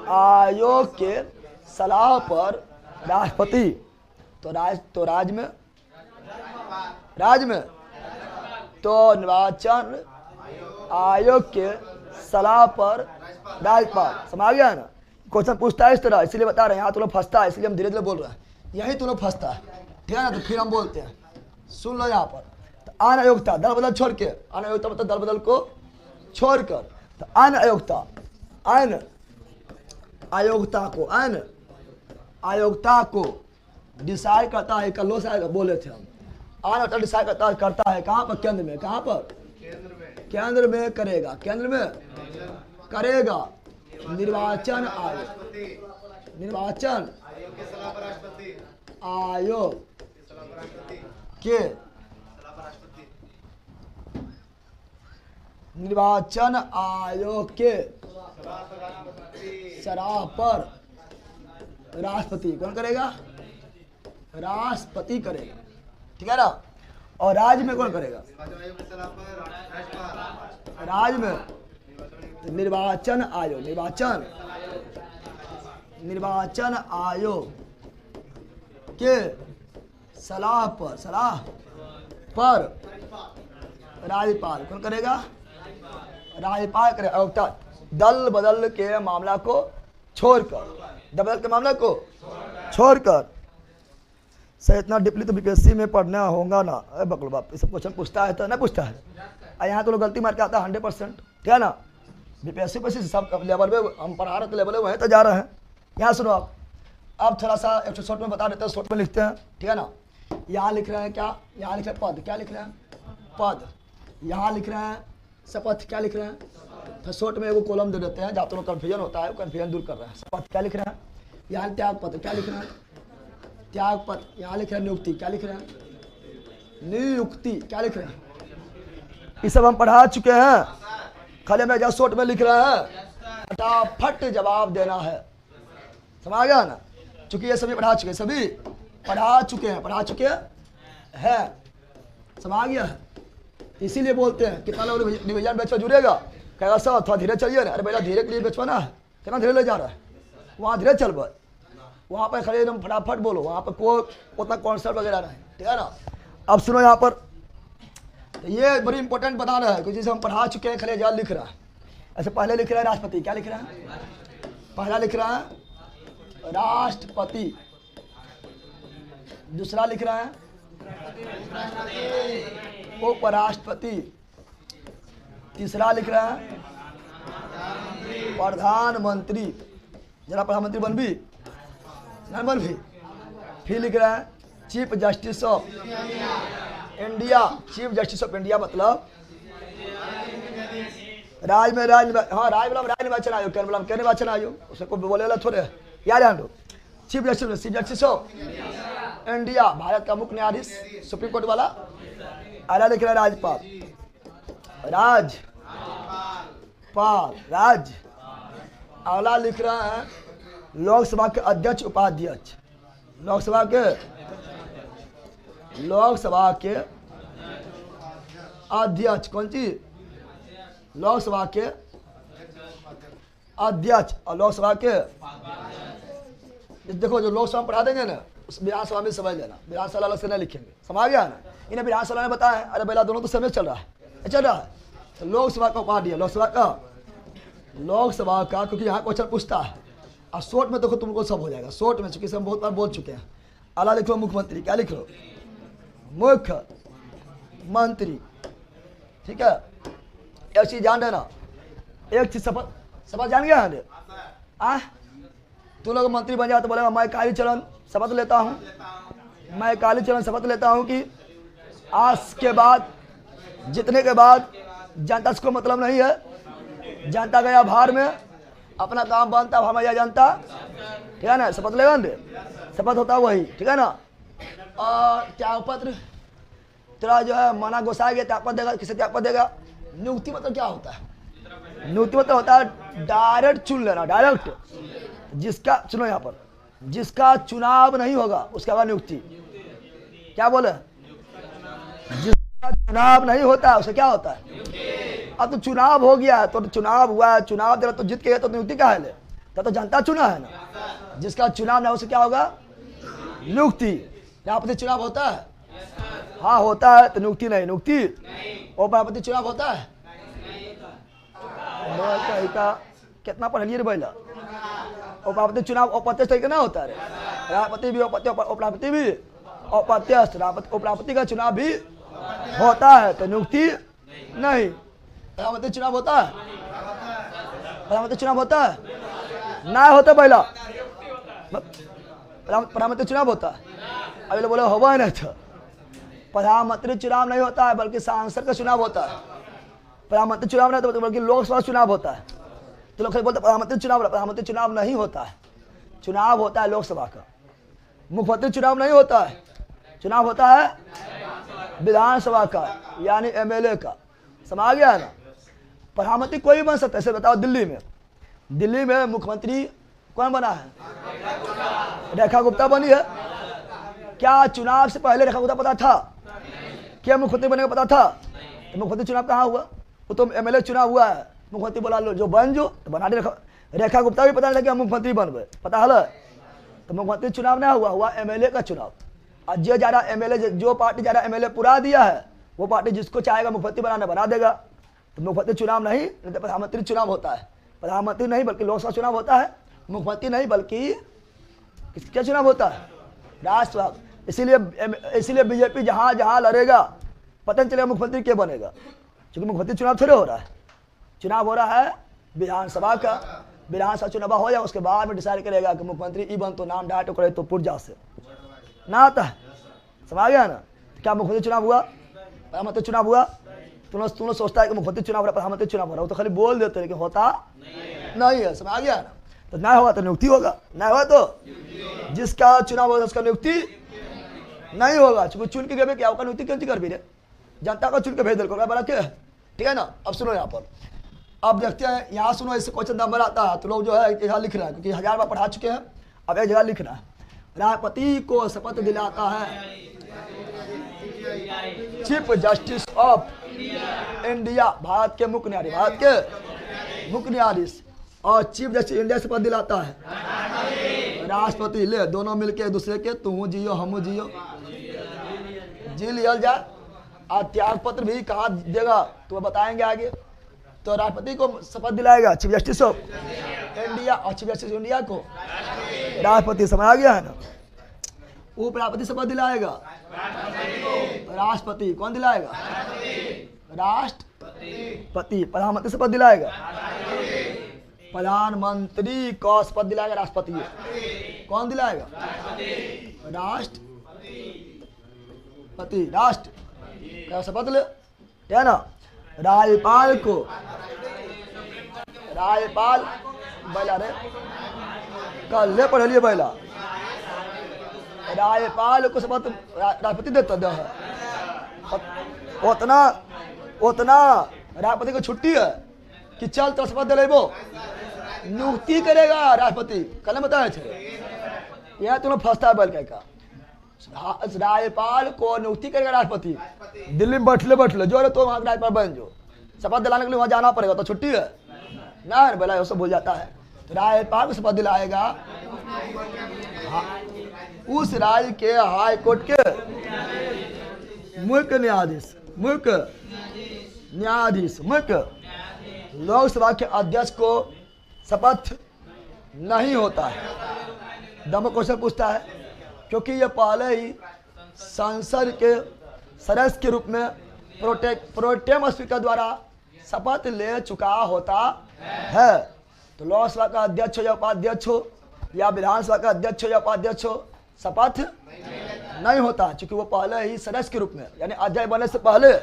आयोग के सलाह पर राष्ट्रपति। तो राज्य में तो निर्वाचन आयोग के सलाह पर राज्यपाल। समझ गया है ना? क्वेश्चन पूछता है इस तरह, इसलिए बता रहे हैं। यहाँ तो लोग फंसता है, इसलिए हम धीरे धीरे बोल रहे हैं, यही तो लोग फंसता है, ठीक है ना? तो फिर हम बोलते हैं, सुन लो यहाँ पर। तो अन्य अयोग्यता दल बदल छोड़ के, अन्य अयोग्यता मतलब दल बदल को छोड़कर, तो अन्य अयोग्यता को डिसाइड करता है, कल शायद बोले थे हम, अन्य डिसाइड करता है कहाँ पर? केंद्र में। कहाँ पर? केंद्र में करेगा, केंद्र में करेगा निर्वाचन आयोग के निर्वाचन आयोग के सलाह पर राष्ट्रपति। कौन करेगा? राष्ट्रपति करेगा, ठीक है ना? और राज्य में कौन करेगा? राज्य में निर्वाचन आयोग के सलाह पर राज्यपाल। कौन करेगा? राज्यपाल करेगा। अयोग्यता दल बदल के मामला को छोड़कर, सर इतना डीपली तो बीपीएससी में पढ़ना होगा ना। अरे बकलो बाप, ये सब क्वेश्चन पूछता है तो नहीं पूछता है। यहाँ तो लोग गलती मार के आता है 100%, ठीक है ना? बीपीएससी पे सब लेवल पे हम पढ़ा रहे थे, लेवल वहीं तो जा रहे हैं। यहाँ सुनो आप, अब थोड़ा सा एक शॉर्ट में बता देते हैं, शॉर्ट में लिखते हैं, ठीक है ना? यहाँ लिख रहे हैं क्या? यहाँ लिख रहे हैं पद। क्या लिख रहे हैं? पद। यहाँ लिख रहे हैं शपथ। क्या लिख रहे हैं? तो शॉर्ट में एगो कॉलम दे देते हैं, जहाँ तो कन्फ्यूजन होता है, कन्फ्यूजन दूर कर रहे हैं। शपथ क्या लिख रहे हैं? यहाँ त्याग पत्र। क्या लिख रहे हैं? त्याग पत्र। यहाँ लिख रहे हैं नियुक्ति। क्या लिख रहे हैं? नियुक्ति। क्या लिख रहे हैं? ये सब हम पढ़ा चुके हैं, खाली में जस्ट शॉर्ट में लिख रहे हैं, फटाफट जवाब देना है। समझ गया ना? चूंकि ये सभी पढ़ा चुके हैं। समझ गया है? इसीलिए बोलते हैं कितना लोग डिवीजन बैच पर जुड़ेगा, कहेगा सर थोड़ा धीरे चलिए ना। अरे भैया धीरे के लिए बेचवाना है, कितना धीरे ले जा रहा है, वहाँ धीरे चल बस, वहाँ पर खड़े एकदम फटाफट बोलो, वहाँ पर कोई उतना कॉन्सेप्ट वगैरह नहीं, ठीक है ना? अब सुनो यहाँ पर, ये बड़ी इंपॉर्टेंट बता रहा है, क्योंकि जैसे हम पढ़ा चुके हैं, खड़े लिख रहा है। ऐसे पहले लिख रहा है राष्ट्रपति। क्या लिख रहा है? पहला लिख रहा है राष्ट्रपति, दूसरा लिख रहा है उपराष्ट्रपति, तीसरा लिख रहा है प्रधानमंत्री। जरा प्रधानमंत्री बन भी नहीं बन भी। फिर लिख रहा है chief justice of India. Chief justice of India मतलब राज निर्वाचन आयोग, क्या निर्वाचन आयोग, उसे कोई बोले वाला थोड़े, याद जान लो। Chief justice of India, Bharat का मुख्य न्यायाधीश, सुप्रीम कोर्ट वाला। अगला लिख रहा है राज्यपाल, राज्य। अगला लिख रहा है लोकसभा के अध्यक्ष उपाध्यक्ष। लोकसभा के अध्यक्ष कौन चीज? लोकसभा के अध्यक्ष। और लोकसभा के देखो, जो लोकसभा पढ़ा देंगे ना, उस विधानसभा में समझ लेना, विधानसभा अलग से नहीं लिखेंगे। समझ गया ना? इन्हें विधानसभा ने बताया है, अरे बेला दोनों तो समय चल रहा है। तो लोकसभा का उपाध्यक्ष, लोकसभा का क्योंकि यहाँ क्वेश्चन पूछता है, और शॉर्ट में देखो तुमको सब हो जाएगा। शॉर्ट में चूंकि हम बहुत बार बोल चुके हैं। अला लिख लो मुख्यमंत्री। क्या लिख लो? मुख्यमंत्री, ठीक है? एक चीज जान लेना, एक चीज शपथ जान गया है? तू लोग मंत्री बन जाए तो बोलेगा मैं कालीचरण शपथ लेता हूँ, कि आज के बाद, जितने के बाद जनता से कोई मतलब नहीं है। जनता गया बाहर में, अपना काम बनता, हमारा जनता, ठीक है ना। शपथ लेगा ना, शपथ होता वही, ठीक है ना। और त्याग पत्र तेरा जो है मना गोसाई गया, त्याग पत्र देगा। किसे त्याग पत्र देगा? नियुक्ति मतलब क्या होता है? नियुक्ति मतलब होता है डायरेक्ट चुन लेना, डायरेक्ट। जिसका, सुनो यहाँ पर, जिसका चुनाव नहीं होगा उसका बाद नियुक्ति। क्या बोले? जिसका चुनाव नहीं होता उसे क्या होता है? अब तो चुनाव हो गया है, तो चुनाव हुआ है, चुनाव दे तो जीत के, तो नियुक्ति क्या है? तो जनता चुना है ना। जिसका चुनाव ना हो उसे क्या होगा? नियुक्ति। राष्ट्रपति चुनाव होता है? हाँ होता है, तो नियुक्ति नहीं। नियुक्ति और राष्ट्रपति चुनाव होता है? कितना पढ़ लिए रे बैला? उपाध्यक्ष चुनाव अप्रत्यक्ष तरीके ना होता है। राष्ट्रपति भी उपराष्ट्रपति भी अप्रत्यक्ष, उपराष्ट्रपति का चुनाव भी होता है, तो नियुक्ति नहीं। प्रधानमंत्री चुनाव होता है? प्रधानमंत्री चुनाव होता है? ना होता पहला प्रधानमंत्री चुनाव होता है। अभी लोग बोले होगा नहीं था। प्रधानमंत्री चुनाव नहीं होता है, बल्कि सांसद का चुनाव होता है। प्रधानमंत्री चुनाव नहीं होता बल्कि लोकसभा चुनाव होता है। तो लोग बोलते प्रधानमंत्री चुनाव, प्रधानमंत्री चुनाव नहीं होता है। चुनाव होता है लोकसभा का। मुख्यमंत्री चुनाव नहीं होता है, चुनाव होता है विधानसभा का, यानी एमएलए का। समझ गया है ना। प्रधानमंत्री कोई बन सकता है। ऐसे बताओ, दिल्ली में मुख्यमंत्री कौन बना है? रेखा गुप्ता बनी है। क्या चुनाव से पहले रेखा गुप्ता पता था क्या मुख्यमंत्री बनेगा? पता था? तो मुख्यमंत्री चुनाव कहाँ हुआ? वो तो एमएलए चुनाव हुआ है। मुख्यमंत्री बोला लो जो बन जो, तो बना दे। रेखा गुप्ता भी पता नहीं था कि हम मुख्यमंत्री बन गए, पता है? तो मुख्यमंत्री चुनाव नहीं हुआ एमएलए का चुनाव। और जो ज़्यादा एमएलए, जो पार्टी ज़्यादा एमएलए पुरा दिया है, वो पार्टी जिसको चाहेगा मुख्यमंत्री बनाना बना देगा। तो मुख्यमंत्री चुनाव नहीं, तो प्रधानमंत्री चुनाव होता है। प्रधानमंत्री नहीं बल्कि लोकसभा चुनाव होता है। मुख्यमंत्री नहीं बल्कि क्या चुनाव होता है? राष्ट्रसभा। इसीलिए बीजेपी जहाँ जहाँ लड़ेगा पता नहीं चलेगा मुख्यमंत्री क्या बनेगा, क्योंकि मुख्यमंत्री चुनाव थोड़े हो रहा है। चुनाव हो रहा है विधानसभा का। विधानसभा चुनाव हो जाए उसके बाद में डिसाइड करेगा कि मुख्यमंत्री ई बन तो नाम डाट करे तो पुर्जा से ना आता है। समझ गया ना। क्या मुख्यमंत्री चुनाव हुआ? प्रधानमंत्री चुनाव हुआ? तुम सोचता है कि मुख्यमंत्री चुनाव हो रहा, प्रधानमंत्री चुनाव हो रहा, वो तो खाली बोल देते लेकिन होता नहीं है। समझ गया ना। तो ना होगा तो नियुक्ति होगा, ना होगा तो जिसका चुनाव होगा उसका नियुक्ति नहीं होगा। चुन के गए क्या होगा? नियुक्ति क्यों कर भी रे? जनता का चुन के भेज दिल बड़ा के, ठीक है ना। अब सुनो यहाँ पर, अब देखते हैं यहाँ सुनो। इससे क्वेश्चन नंबर आता है तो लोग जो है यहाँ लिख रहा है, क्योंकि 1000 बार पढ़ा चुके हैं। अब एक जगह लिख रहा है, राष्ट्रपति को शपथ दिलाता है chief justice of India, Bharat के मुख्य न्यायाधीश, भारत के मुख्य न्यायाधीश। और चीफ जस्टिस इंडिया शपथ दिलाता है राष्ट्रपति। ले दोनों मिलके दूसरे के, तू जियो हम जियो, जी लिया जाए। और त्याग पत्र भी कहाँ देगा तो बताएंगे आगे। तो राष्ट्रपति को शपथ दिलाएगा चीफ जस्टिस ऑफ इंडिया, और चीफ जस्टिस इंडिया को राष्ट्रपति। समझ आ गया है ना। उपराष्ट्रपति शपथ दिलाएगा राष्ट्रपति। कौन दिलाएगा? राष्ट्रपति। प्रधानमंत्री शपथ दिलाएगा, प्रधानमंत्री को शपथ दिलाएगा राष्ट्रपति। कौन दिलाएगा? राष्ट्रपति। राष्ट्र क्या शपथ ले, है ना। राज्यपाल को, राज्यपाल बैला रे कल ले पढ़ लिए बैला। राज्यपाल को शपथ राष्ट्रपति देता है। उतना राष्ट्रपति को छुट्टी है कि चल तो शपथ दिलेबो, नियुक्ति करेगा राष्ट्रपति। कल बताया थे यह तुम्हें फंसता है बैल का। राज्यपाल को नियुक्ति करेगा राष्ट्रपति। दिल्ली में बैठले जो तो वहाँ राज्यपाल बन जो, शपथ दिलाने के लिए वहाँ जाना पड़ेगा, तो छुट्टी है ना बोला, वो सब भूल जाता है। तो राज्यपाल को शपथ दिलाएगा उस राज्य के हाई कोर्ट के मुख्य न्यायाधीश। मुख्य लोकसभा के अध्यक्ष को शपथ नहीं होता है। दम क्वेश्चन पूछता है, क्योंकि ये पहले ही संसद के सदस्य के रूप में प्रोटेम स्पीकर द्वारा शपथ ले चुका होता है। तो लोकसभा का अध्यक्ष हो या उपाध्यक्ष हो, या विधानसभा का अध्यक्ष हो या उपाध्यक्ष हो, शपथ नहीं होता, क्योंकि वो पहले ही सदस्य के रूप में, यानी अध्यक्ष बनने से पहले,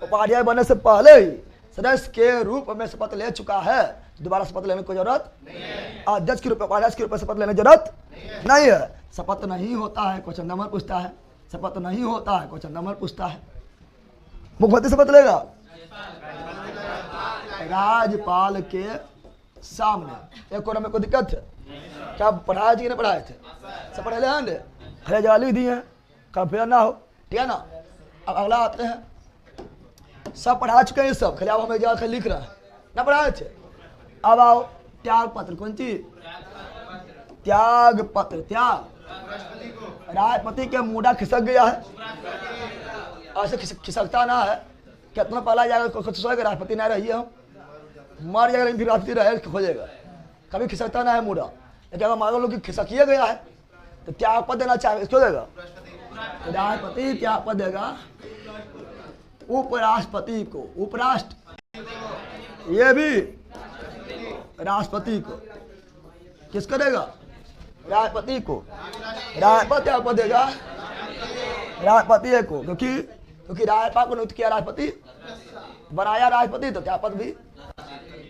उपाध्याय बनने से पहले ही सदस्य के रूप में शपथ ले चुका है, दोबारा शपथ लेने की कोई जरूरत अध्यक्ष के रूप में, उपाध्यक्ष के रूप में शपथ लेने की जरूरत नहीं है। शपथ नहीं होता है, क्वेश्चन नंबर पूछता है। शपथ नहीं होता है, क्वेश्चन नंबर पूछता है। मुख्यमंत्री शपथ लेगा राज्यपाल के सामने। एक और में कोई दिक्कत है क्या? पढ़ाए थे कि नहीं पढ़ाए थे? सब पढ़े ले हरे जाली दी है, कंफ्यूजन ना हो, ठीक है ना। अब अगला आते हैं, सब पढ़ा चुके हैं सब, खाली अब हमें जाकर लिख रहा है ना, पढ़ाए थे। अब आओ त्याग पत्र, कौन चीज? त्याग पत्र। त्याग राष्ट्रपति के मुंडा खिसक गया है, ऐसे खिसकता ना है, कितना पहला जाएगा सोएगा राष्ट्रपति ना रहिए, हम मर जाएगा लेकिन फिर राष्ट्रपति रहे खोजेगा, कभी खिसकता ना है मुंडा। लेकिन अगर मान लो कि खिसकिए गया है तो त्याग पद देना चाहे, इसको देगा राष्ट्रपति, त्याग पद देगा उपराष्ट्रपति को। उपराष्ट्र ये भी राष्ट्रपति को, किसको देगा? राष्ट्रपति को। राष्ट्रपति त्याग पद देगा राष्ट्रपति को, क्योंकि राज्यपाल को नियुक्त किया राष्ट्रपति, बनाया राष्ट्रपति, तो त्याग पद भी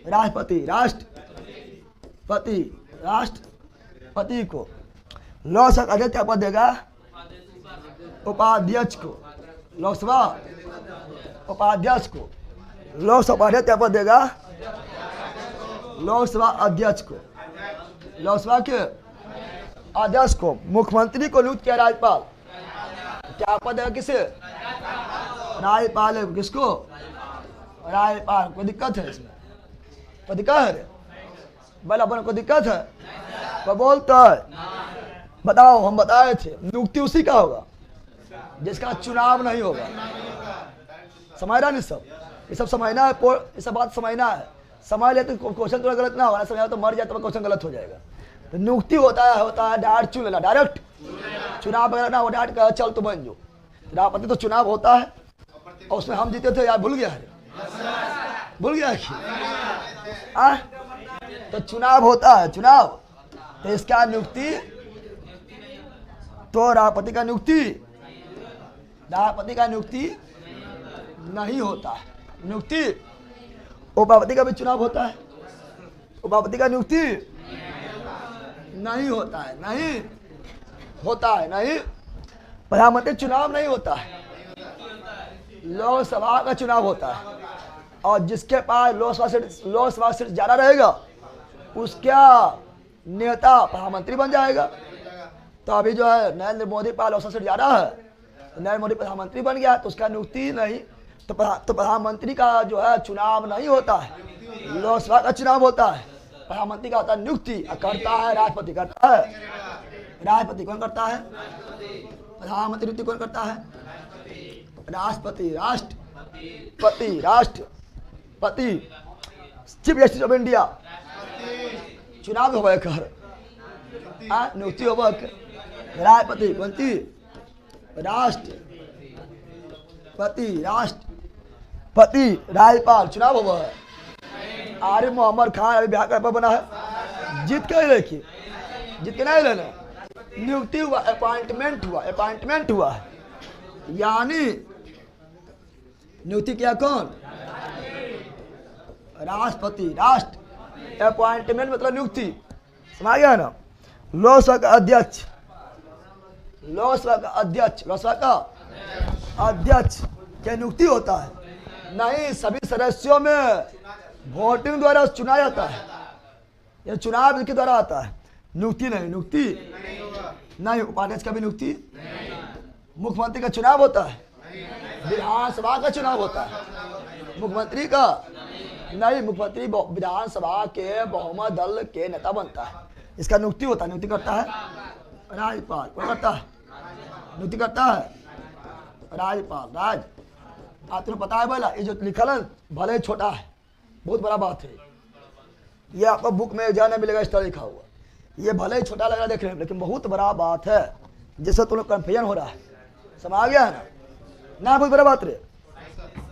राष्ट्रपति। राष्ट्रपति को। लोकसभा अध्यक्ष त्याग पद देगा उपाध्यक्ष को। लोकसभा उपाध्यक्ष को। लोकसभा अध्यक्ष त्याग पद देगा लोकसभा अध्यक्ष को। लोकसभा के अध्यक्ष को। मुख्यमंत्री को नियुक्त किया राज्यपाल, क्या पद देगा किसे? राज्यपाल। किसको? राज्यपाल। कोई दिक्कत है इसमें? कोई दिक्कत है? बोला अपन को दिक्कत है? वो बोलता है बताओ, हम बताए थे नियुक्ति उसी का होगा जिसका चुनाव नहीं होगा। समझना नहीं सब, ये सब समझना है, ये सब बात समझना है। समझ लेते क्वेश्चन थोड़ा गलत ना होना, समझा तो मर जाए तो क्वेश्चन गलत हो जाएगा। तो नियुक्ति होता है डायरेक्ट चुन लेना, डायरेक्ट चुनाव वगैरह ना हो, डायरेक्ट कहा चल तो बन जो। राष्ट्रपति तो चुनाव होता है और उसमें हम जीते थे यार, भूल गया है? भूल गया कि तो चुनाव होता है, चुनाव। तो इसका नियुक्ति तो राष्ट्रपति का नियुक्ति नहीं होता है। नियुक्ति उपाध्यक्ष का भी चुनाव होता है, उपाध्यक्ष का नियुक्ति नहीं होता है, नहीं होता है, नहीं। प्रधानमंत्री चुनाव नहीं होता है, लोकसभा का चुनाव होता है। और जिसके पास लोकसभा सीट ज्यादा रहेगा उसका नेता प्रधानमंत्री बन जाएगा। तो अभी जो है नरेंद्र मोदी पास लोकसभा सीट ज्यादा है, तो नरेंद्र मोदी प्रधानमंत्री बन गया, तो उसका नियुक्ति नहीं। तो प्रधानमंत्री का जो है चुनाव नहीं होता है, लोकसभा का चुनाव होता है। प्रधानमंत्री का होता है नियुक्ति, करता है राष्ट्रपति, करता है राष्ट्रपति। कौन करता है? प्रधानमंत्री नियुक्ति कौन करता है? राष्ट्रपति। राष्ट्रपति चीफ जस्टिस ऑफ इंडिया चुनाव होगा कर, नियुक्ति होगा राष्ट्रपति। कौनती? राष्ट्रपति। राज्यपाल चुनाव हुआ है। आरिफ मोहम्मद खान अभी बिहार का बना है, जीत के देखिए, जीत के नहीं लेना, नियुक्ति हुआ, अपॉइंटमेंट हुआ है, यानी नियुक्ति किया कौन? राष्ट्रपति। राष्ट्र अपॉइंटमेंट मतलब नियुक्ति, समझ गया ना। लोकसभा का अध्यक्ष, लोकसभा का अध्यक्ष क्या नियुक्ति होता है? नहीं, सभी सदस्यों में वोटिंग द्वारा चुना जाता है, यह चुनाव के द्वारा आता है, नियुक्ति नहीं। नियुक्ति नहीं। उपाध्यक्ष का भी नियुक्ति। मुख्यमंत्री का चुनाव होता है, विधानसभा का चुनाव होता है, मुख्यमंत्री का नहीं। मुख्यमंत्री विधानसभा के बहुमत दल के नेता बनता है, इसका नियुक्ति होता है। नियुक्ति करता है राज्यपाल। कौन करता है? नियुक्ति करता है राज्यपाल। आपको पता है बोला, ये जो लिखल है भले छोटा है, बहुत बड़ा बात है। ये आपको बुक में जाने मिलेगा, इस तरह लिखा हुआ। ये भले ही छोटा लग रहा है देखने में, लेकिन बहुत बड़ा बात है, जिससे तुम लोग कंफ्यूजन हो रहा है। समझ आ गया है ना? बहुत बड़ा बात रे,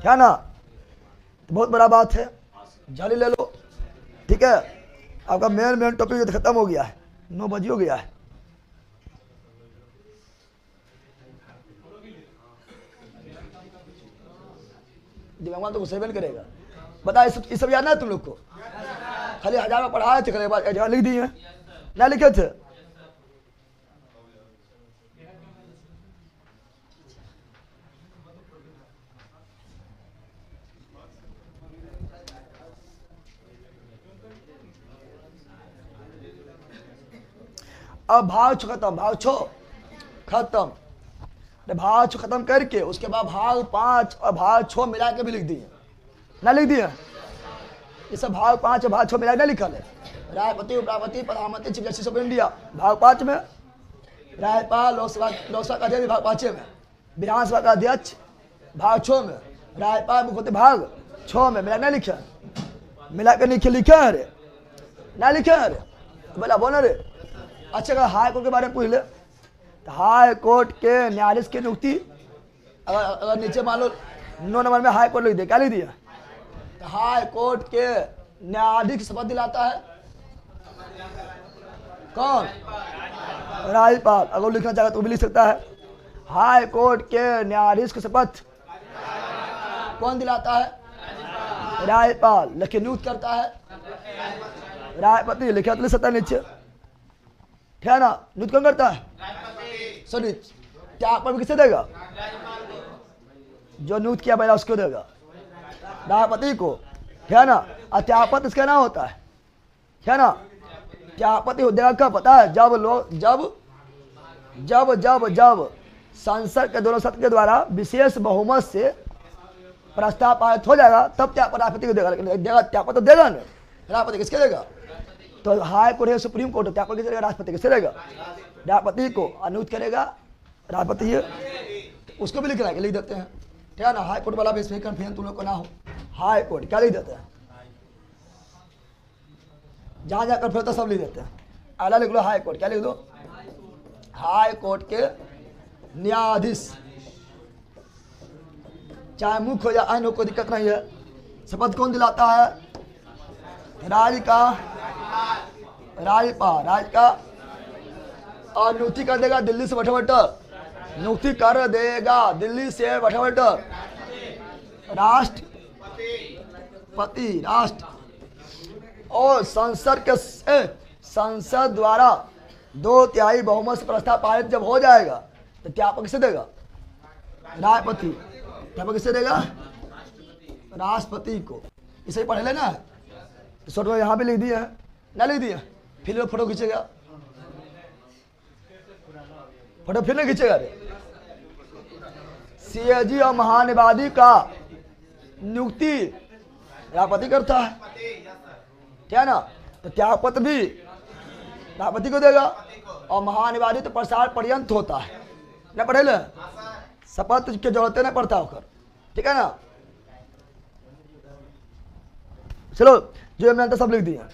क्या ना? तो बहुत बड़ा बात है, जल्दी ले लो, ठीक है। आपका मेन टॉपिक खत्म हो गया है, 9 बज हो गया है। दिमाग तो गुस्से में करेगा। बता, ये सब याद ना तुम लोग को? खाली 1000 में पढ़ाए थे, बाद एग्जाम लिख दिए, ना लिखे थे? अब भाग छो खत्म, भाग छो खत्म, भाग छो खत्म करके उसके बाद भाग 5 और भाग 6 मिला के भी लिख दिए, ना लिख दिए? ये सब भाग 5 और भाग 6 मिला के लिखल है। राष्ट्रपति, उपराष्ट्रपति, प्रधानमंत्री, चीफ जस्टिस ऑफ इंडिया भाग 5 में, राज्यपाल, लोकसभा का अध्यक्ष भाग 5 में, विधानसभा का अध्यक्ष भाग 6 में, राज्यपाल, मुख्यमंत्री भाग 6 में। मिला नहीं लिखा? मिला के लिखे, लिखे है रे, ना लिखे है रे? बोला बोला रे। अच्छा, अगर हाई कोर्ट के बारे में पूछ ले तो हाई कोर्ट के न्यायाधीश की नियुक्ति, अगर नीचे मान लो 9 नंबर में हाई कोर्ट लिख दिया, क्या लिख दिया? तो हाई कोर्ट के न्यायाधीश की शपथ दिलाता है कौन? राज्यपाल। अगर लिखना चाहे तो भी लिख सकता है। हाई कोर्ट के न्यायाधीश की शपथ कौन दिलाता है? राज्यपाल। लेकिन नियुक्त करता है राष्ट्रपति। लिखा तो लिख सकता है नीचे, ठीक है ना? नियुक्त कौन करता है? सॉरी, त्यागपत्र किसे देगा? जो नियुक्त किया पहला उसको देगा, राष्ट्रपति को, ठीक है ना? और त्यागपत्र इसका ना होता है, ठीक है ना? त्यागपत्र देगा कब पता है? जब लोग जब जब जब संसद के दोनों सदन के द्वारा विशेष बहुमत से प्रस्ताव पारित हो जाएगा, तब त्यागपत्र राष्ट्रपति को देगा। लेकिन देगा त्यागपत्र देगा ना, राष्ट्रपति किसके देगा? तो हाई कोर्ट है, सुप्रीम कोर्ट है, त्यागपत्र किसे देगा? राष्ट्रपति किसे देगा? राष्ट्रपति को। अनुरोध करेगा राष्ट्रपति है, उसको भी लिखना है, लिख देते हैं, ठीक है ना? हाई कोर्ट वाला भी इसमें कन्फ्यूजन तुम लोग को ना हो। हाई कोर्ट क्या लिख देते हैं? जहां जाकर फिर तो सब लिख देते हैं। आला लिख लो हाई कोर्ट, क्या लिख दो? हाई कोर्ट के न्यायाधीश, चाहे मुख्य हो या अन्य हो, कोई दिक्कत नहीं है। शपथ कौन दिलाता है? राज्यपाल। राज्य का। और नियुक्ति कर देगा दिल्ली से बैठा नियुक्ति कर देगा दिल्ली से बैठा राष्ट्रपति। राष्ट्र और संसद द्वारा 2/3 बहुमत से प्रस्ताव पारित जब हो जाएगा तो त्यागपत्र किसे देगा? राष्ट्रपति। त्यागपत्र किसे देगा? राष्ट्रपति को। इसे पढ़ लेना है। तो शॉर्ट में यहाँ भी लिख दिया है, ना लिख दिया? फिर फोटो खींचेगा, फोटो फिर नहीं खींचेगा रे। सीएजी और महानिवादी का नियुक्ति राष्ट्रपति करता है, ठीक है ना? तो त्यागपत्र भी राष्ट्रपति को देगा। और महानिवादी तो प्रसार पर्यंत होता है, ना पढ़े ले? शपथ की जरूरत नहीं पड़ता होकर, ठीक है ना? चलो, जो मैंने तो सब लिख दिया।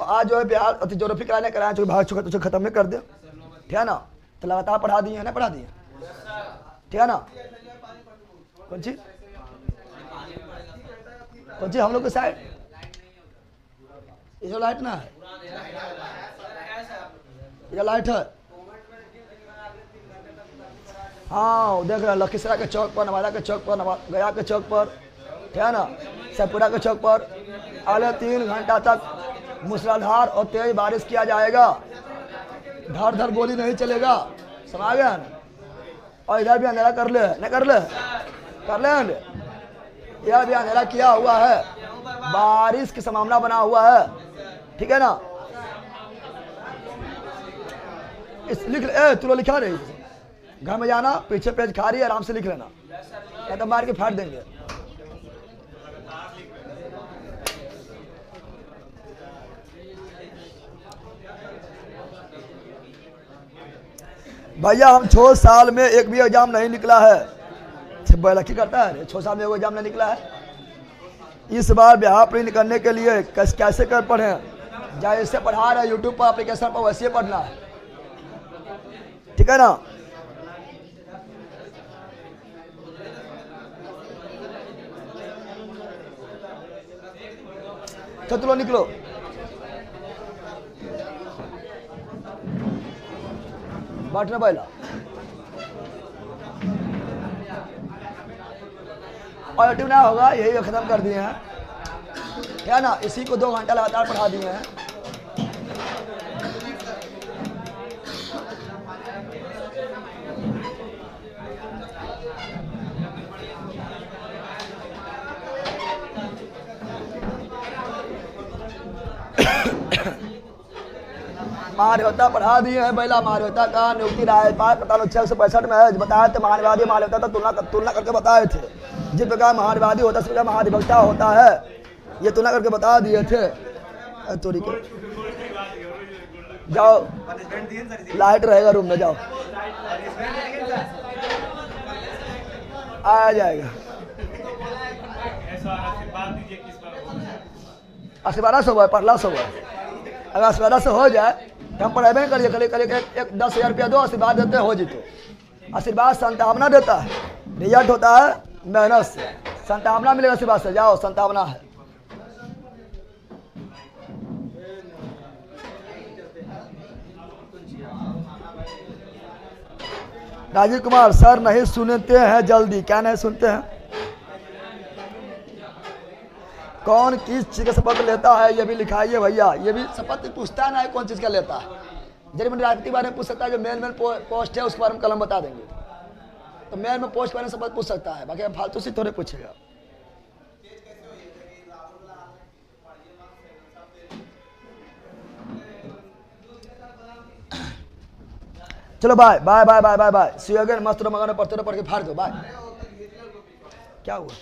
आज जो है बिहार अति जोग्राफी कराने कराया, जो भाग चुका तो खत्म में कर दे, ठीक है ना? तो लगातार पढ़ा दिए, ना पढ़ा दिए, ठीक है ना? कौन सी हम लोग के साइड इधर लाइट ना है, इधर लाइट है। हाँ देख रहे, लखीसराय के चौक पर, नवादा के चौक पर, गया के चौक पर, ठीक है ना? सतपुरा के चौक पर अगले 3 घंटा तक मूसलाधार और तेज बारिश किया जाएगा। धर धर गोली नहीं चलेगा, समझ गया ना? और इधर भी अंधेरा कर ले, नहीं कर ले? कर ले। इधर भी अंधेरा किया हुआ है, बारिश की संभावना बना हुआ है, ठीक है ना? इस लिख ले, तू लिखा रही, घर में जाना, पीछे पेज खा रही है, आराम से लिख लेना, या तो मार के फाड़ देंगे। भैया हम 6 साल में एक भी एग्जाम नहीं निकला है। बैलखी करता है, 6 साल में एक एग्जाम नहीं निकला है। इस बार बिहार प्री निकलने के लिए कैसे कर पढ़ें? जैसे पढ़ा रहे यूट्यूब पर, एप्लीकेशन पर, वैसे ही पढ़ना है, ठीक है ना? चलो निकलो। बैठना पहला, और यूट्यूब ना होगा, यही खत्म कर दिए हैं। क्या ना, इसी को 2 घंटा लगातार पढ़ा दिए हैं। महाधिवक्ता पढ़ा दिए हैं। पहला महाधिवक्ता का नियुक्ति राज्यपाल प्रधान 665 में है। बताया थे महाधिवादी महाधिवक्ता तो तुलना करके बताए थे। जिस प्रकार महाधिवादी होता है उस प्रकार महाधिवक्ता होता है, ये तुलना करके बता दिए थे। चोरी के जाओ, लाइट रहेगा रूम में, जाओ आ जाएगा। आशीर्वाद से हुआ है, पढ़ला से हुआ है। अगर आशीर्वाद से हो जाए तो हम पढ़ेबे करिए, कल एक 10,000 रुपया दो, आशीर्वाद देते हो जीतो। आशीर्वाद संतावना देता है, रिजल्ट होता है मेहनत से। संतावना मिलेगा आशीर्वाद से, जाओ संतावना है। राजीव कुमार सर नहीं सुनते हैं जल्दी, क्या नहीं सुनते हैं? कौन किस चीज का शपथ लेता है ये भी लिखाइए भैया। ये भी शपथ पूछता है ना, कौन चीज का लेता है। जब राजनीति के बारे में पूछ सकता है, जो मेन पोस्ट है उसके बारे में कल हम बता देंगे। तो मेन में पोस्ट बारे में शपथ पूछ सकता है, बाकी फालतू से थोड़े पूछेगा। चलो bye bye bye bye bye bye. See you again. मस्त रहो, मगन पढ़ते रहो, पढ़ के फाड़ दो। बाय। क्या हुआ?